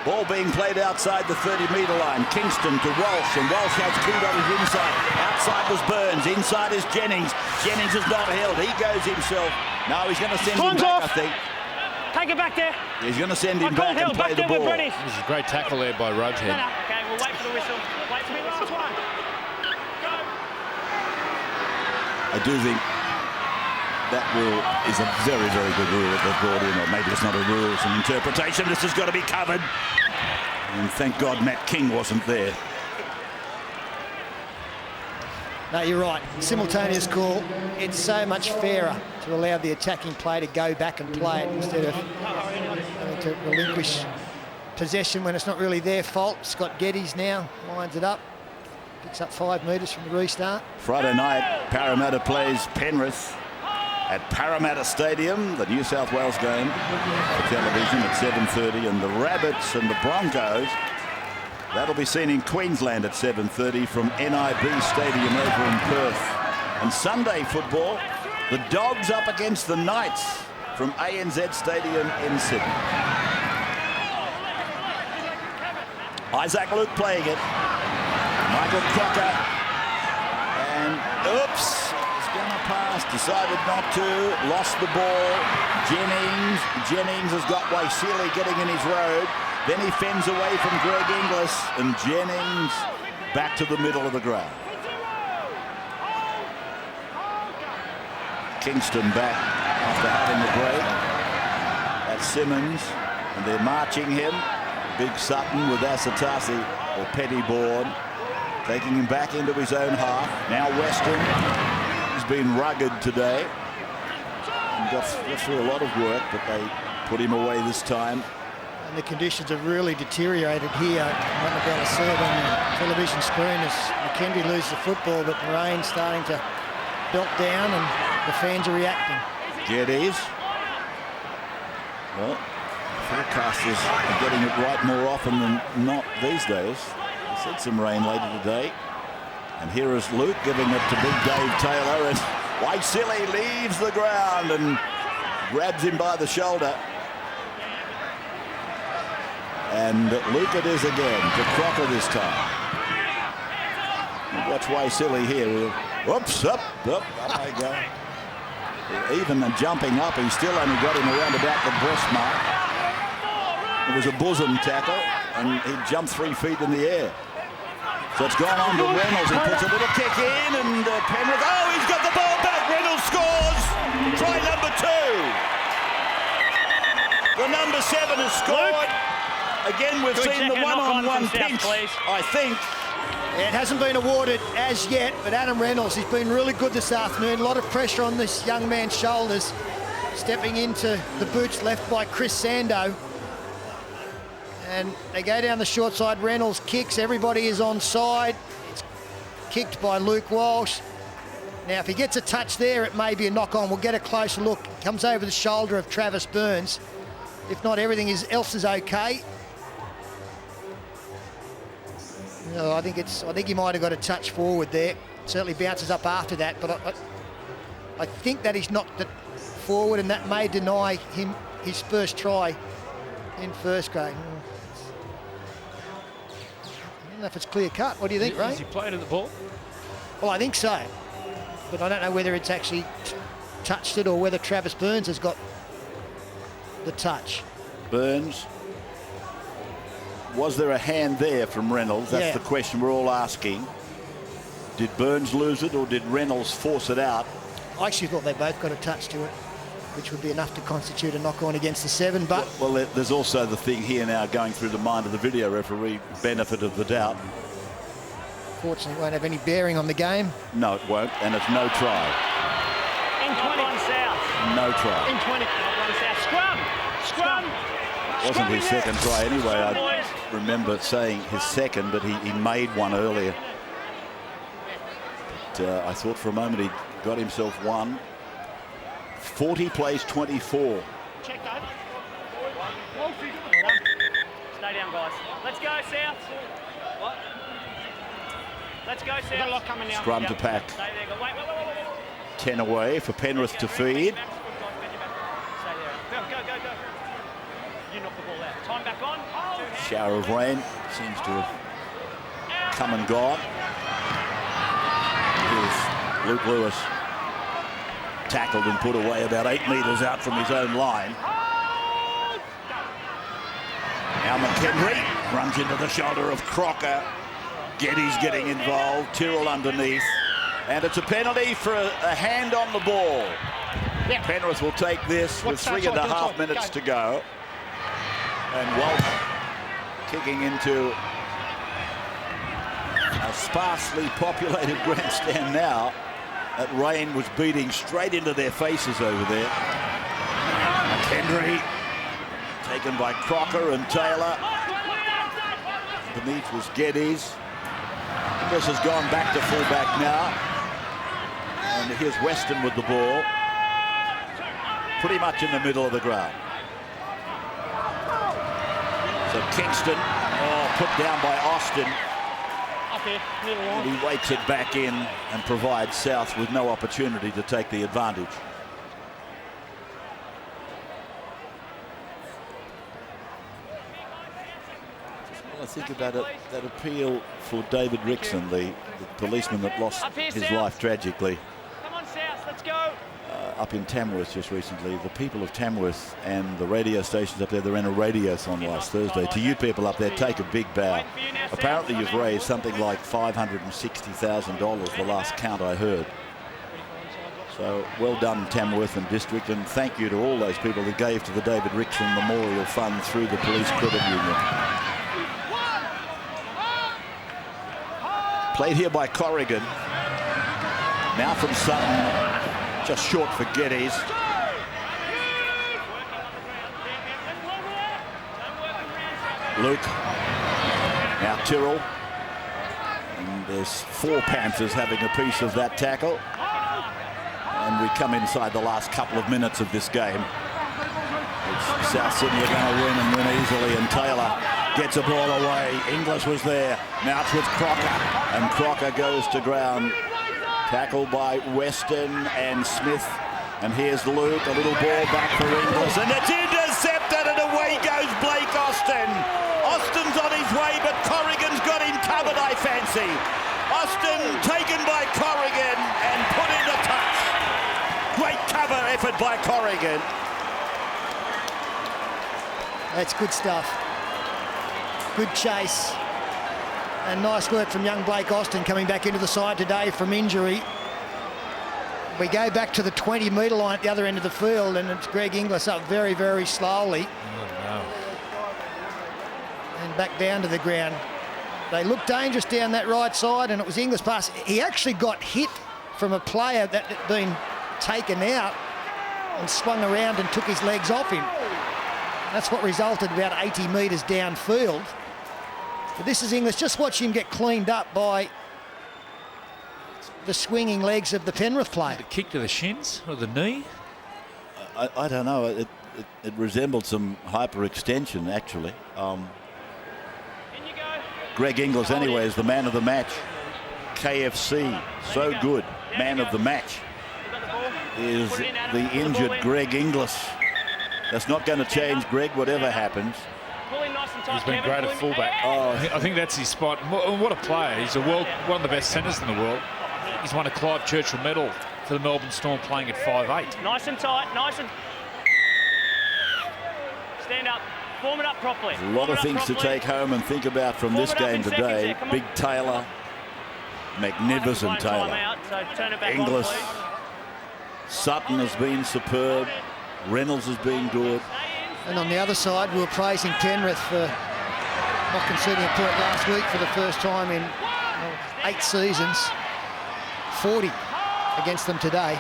[SPEAKER 1] Ball being played outside the 30-metre line. Kingston to Walsh, and Walsh has Coote on his inside. Outside was Burns. Inside is Jennings. Jennings is not held. He goes himself. No, he's going to send him back, I think.
[SPEAKER 8] Take it back there.
[SPEAKER 1] He's going to send him back and play the ball.
[SPEAKER 3] This is a great tackle there by Ropehead.
[SPEAKER 8] No. Okay, we'll wait for the whistle. Wait for the last one.
[SPEAKER 1] I do think that rule is a very, very good rule that they've brought in, or maybe it's not a rule, it's an interpretation. This has got to be covered. And thank God Matt King wasn't there.
[SPEAKER 2] No, you're right. Simultaneous call. It's so much fairer to allow the attacking player to go back and play it instead of having to relinquish possession when it's not really their fault. Scott Geddes now lines it up. Picks up 5 metres from the restart.
[SPEAKER 1] Friday night, Parramatta plays Penrith at Parramatta Stadium, the New South Wales game for television at 7:30, and the Rabbits and the Broncos That'll be seen in Queensland at 7:30 from NIB Stadium over in Perth. And Sunday football, the Dogs up against the Knights from ANZ Stadium in Sydney. Isaac Luke playing it. Michael Crocker. And oops, he's going to pass. Decided not to. Lost the ball. Jennings has got Waisili getting in his road. Then he fends away from Greg Inglis. And Jennings back to the middle of the ground. Kingston back after having the break. That's Simmons. And they're marching him. Big Sutton with Asatasi or Pettybourne, taking him back into his own half. Now Weston, he's been rugged today. And got through a lot of work, but they put him away this time.
[SPEAKER 2] And the conditions have really deteriorated here. What Mabella said on the television screen as McKenzie loses the football, but the rain's starting to belt down and the fans are reacting.
[SPEAKER 1] Geddes. Well, forecasters are getting it right more often than not these days. They said some rain later today. And here is Luke giving it to Big Dave Taylor, and Waisili leaves the ground and grabs him by the shoulder. And Luke it is again to Crocker this time. Watch Waisili here. Whoops, up they go. Even jumping up, he still only got him around about the breast mark. It was a bosom tackle, and he jumped 3 feet in the air. So it's gone on to Reynolds. He puts a little kick in, and Penrith. Oh, he's got the ball back. Reynolds scores. Try number 2. The number 7 has scored. Again, we've seen the one-on-one pinch, I think.
[SPEAKER 2] It hasn't been awarded as yet, but Adam Reynolds, he's been really good this afternoon. A lot of pressure on this young man's shoulders. Stepping into the boots left by Chris Sando. And they go down the short side. Reynolds kicks. Everybody is on side. It's kicked by Luke Walsh. Now, if he gets a touch there, it may be a knock-on. We'll get a closer look. Comes over the shoulder of Travis Burns. If not, everything else is okay. No, I think he might have got a touch forward there. Certainly bounces up after that, but I think that he's knocked it forward, and that may deny him his first try in first grade. I don't know if it's clear cut. What do you think, Ray?
[SPEAKER 3] Has he played at the ball?
[SPEAKER 2] Well, I think so, but I don't know whether it's actually touched it or whether Travis Burns has got the touch.
[SPEAKER 1] Burns. Was there a hand there from Reynolds? That's the question we're all asking. Did Burns lose it, or did Reynolds force it out?
[SPEAKER 2] I actually thought they both got a touch to it, which would be enough to constitute a knock-on against the 7, but...
[SPEAKER 1] Well, there's also the thing here now going through the mind of the video referee, benefit of the doubt.
[SPEAKER 2] Fortunately, it won't have any bearing on the game.
[SPEAKER 1] No, it won't, and it's no try.
[SPEAKER 8] In 20 south.
[SPEAKER 1] No try.
[SPEAKER 8] In 20 south. Scrum.
[SPEAKER 1] Wasn't his second try anyway. I remember saying his second, but he made one earlier. But I thought for a moment he got himself one. 40 plays 24.
[SPEAKER 8] Check that. Stay down, guys. Let's go south. What? Let's go south. Got a lot coming now.
[SPEAKER 1] Scrum to pack.
[SPEAKER 8] Stay there. Wait.
[SPEAKER 1] 10 away for Penrith to feed.
[SPEAKER 8] Stay there. Go. You knock the ball out. Time back on.
[SPEAKER 1] Shower of rain seems to have come and gone. Here's Luke Lewis. Tackled and put away about 8 metres out from his own line. Now McKenzie runs into the shoulder of Crocker. Geddes getting involved. Tyrrell underneath. And it's a penalty for a hand on the ball. Yeah. Penrith will take this with 3.5 minutes to go. And Walsh kicking into a sparsely populated grandstand now. That rain was beating straight into their faces over there. McKenzie taken by Crocker and Taylor. Beneath was Geddes. Inglis has gone back to fullback now. And here's Weston with the ball. Pretty much in the middle of the ground. So Kingston Oh, put down by Austin.
[SPEAKER 6] Up here, near the line.
[SPEAKER 1] And he waits it back in and provides South with no opportunity to take the advantage. I think about it, that appeal for David Rickson, the policeman that lost his life tragically.
[SPEAKER 6] Come on, South, let's go.
[SPEAKER 1] Up in Tamworth just recently. The people of Tamworth and the radio stations up there, they ran a radiothon last Thursday. To you people up there, take a big bow. Apparently you've raised something like $560,000 the last count I heard. So well done, Tamworth and District, and thank you to all those people that gave to the David Rickson Memorial Fund through the Police Credit Union. Played here by Corrigan. Now from Sutton. Just short for Geddes. Luke. Now Tyrrell. And there's 4 Panthers having a piece of that tackle. And we come inside the last couple of minutes of this game. It's South Sydney are going to win and win easily, and Taylor gets a ball away. Inglis was there. Now it's with Crocker. And Crocker goes to ground. Tackled by Weston and Smith. And here's Luke, a little ball back for Inglis. And it's intercepted, and away goes Blake Austin. Austin's on his way, but Corrigan's got him covered, I fancy. Austin taken by Corrigan and put into touch. Great cover effort by Corrigan.
[SPEAKER 2] That's good stuff. Good chase. And nice work from young Blake Austin coming back into the side today from injury. We go back to the 20-metre line at the other end of the field, and it's Greg Inglis up very, very slowly.
[SPEAKER 3] Oh, no.
[SPEAKER 2] And back down to the ground. They looked dangerous down that right side, and it was Inglis' pass. He actually got hit from a player that had been taken out and swung around and took his legs off him. That's what resulted about 80 metres downfield. But this is Inglis. Just watch him get cleaned up by the swinging legs of the Penrith player.
[SPEAKER 3] A kick to the shins or the knee?
[SPEAKER 1] I don't know. It resembled some hyperextension, actually. Greg Inglis, anyway, is the man of the match. KFC, so good. Man of the match is the injured Greg Inglis. That's not going to change, Greg, whatever happens.
[SPEAKER 3] He's been great at fullback. Oh, I think that's his spot. What a player. He's one of the best centres in the world. He's won a Clive Churchill medal for the Melbourne Storm playing at 5'8".
[SPEAKER 8] Nice and tight, nice and... Stand up, form it up properly.
[SPEAKER 1] A lot of things to take home and think about from this game today. Big Taylor, magnificent Taylor. Inglis, Sutton has been superb. Reynolds has been good.
[SPEAKER 2] And on the other side, we were praising Penrith for not conceding a point last week for the first time in 8 seasons. 40 against them today.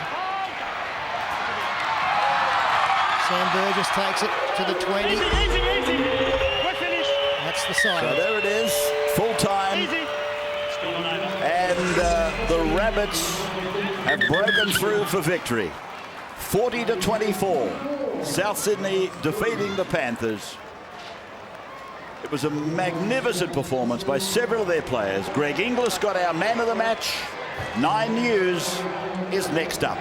[SPEAKER 2] Sam Burgess takes it to the 20.
[SPEAKER 6] Easy. We're finished.
[SPEAKER 2] That's the side.
[SPEAKER 1] So there it is, full time.
[SPEAKER 6] Easy.
[SPEAKER 1] And the Rabbits have broken through for victory. 40-24. South Sydney defeating the Panthers. It was a magnificent performance by several of their players. Greg Inglis got our man of the match. 9 News is next up.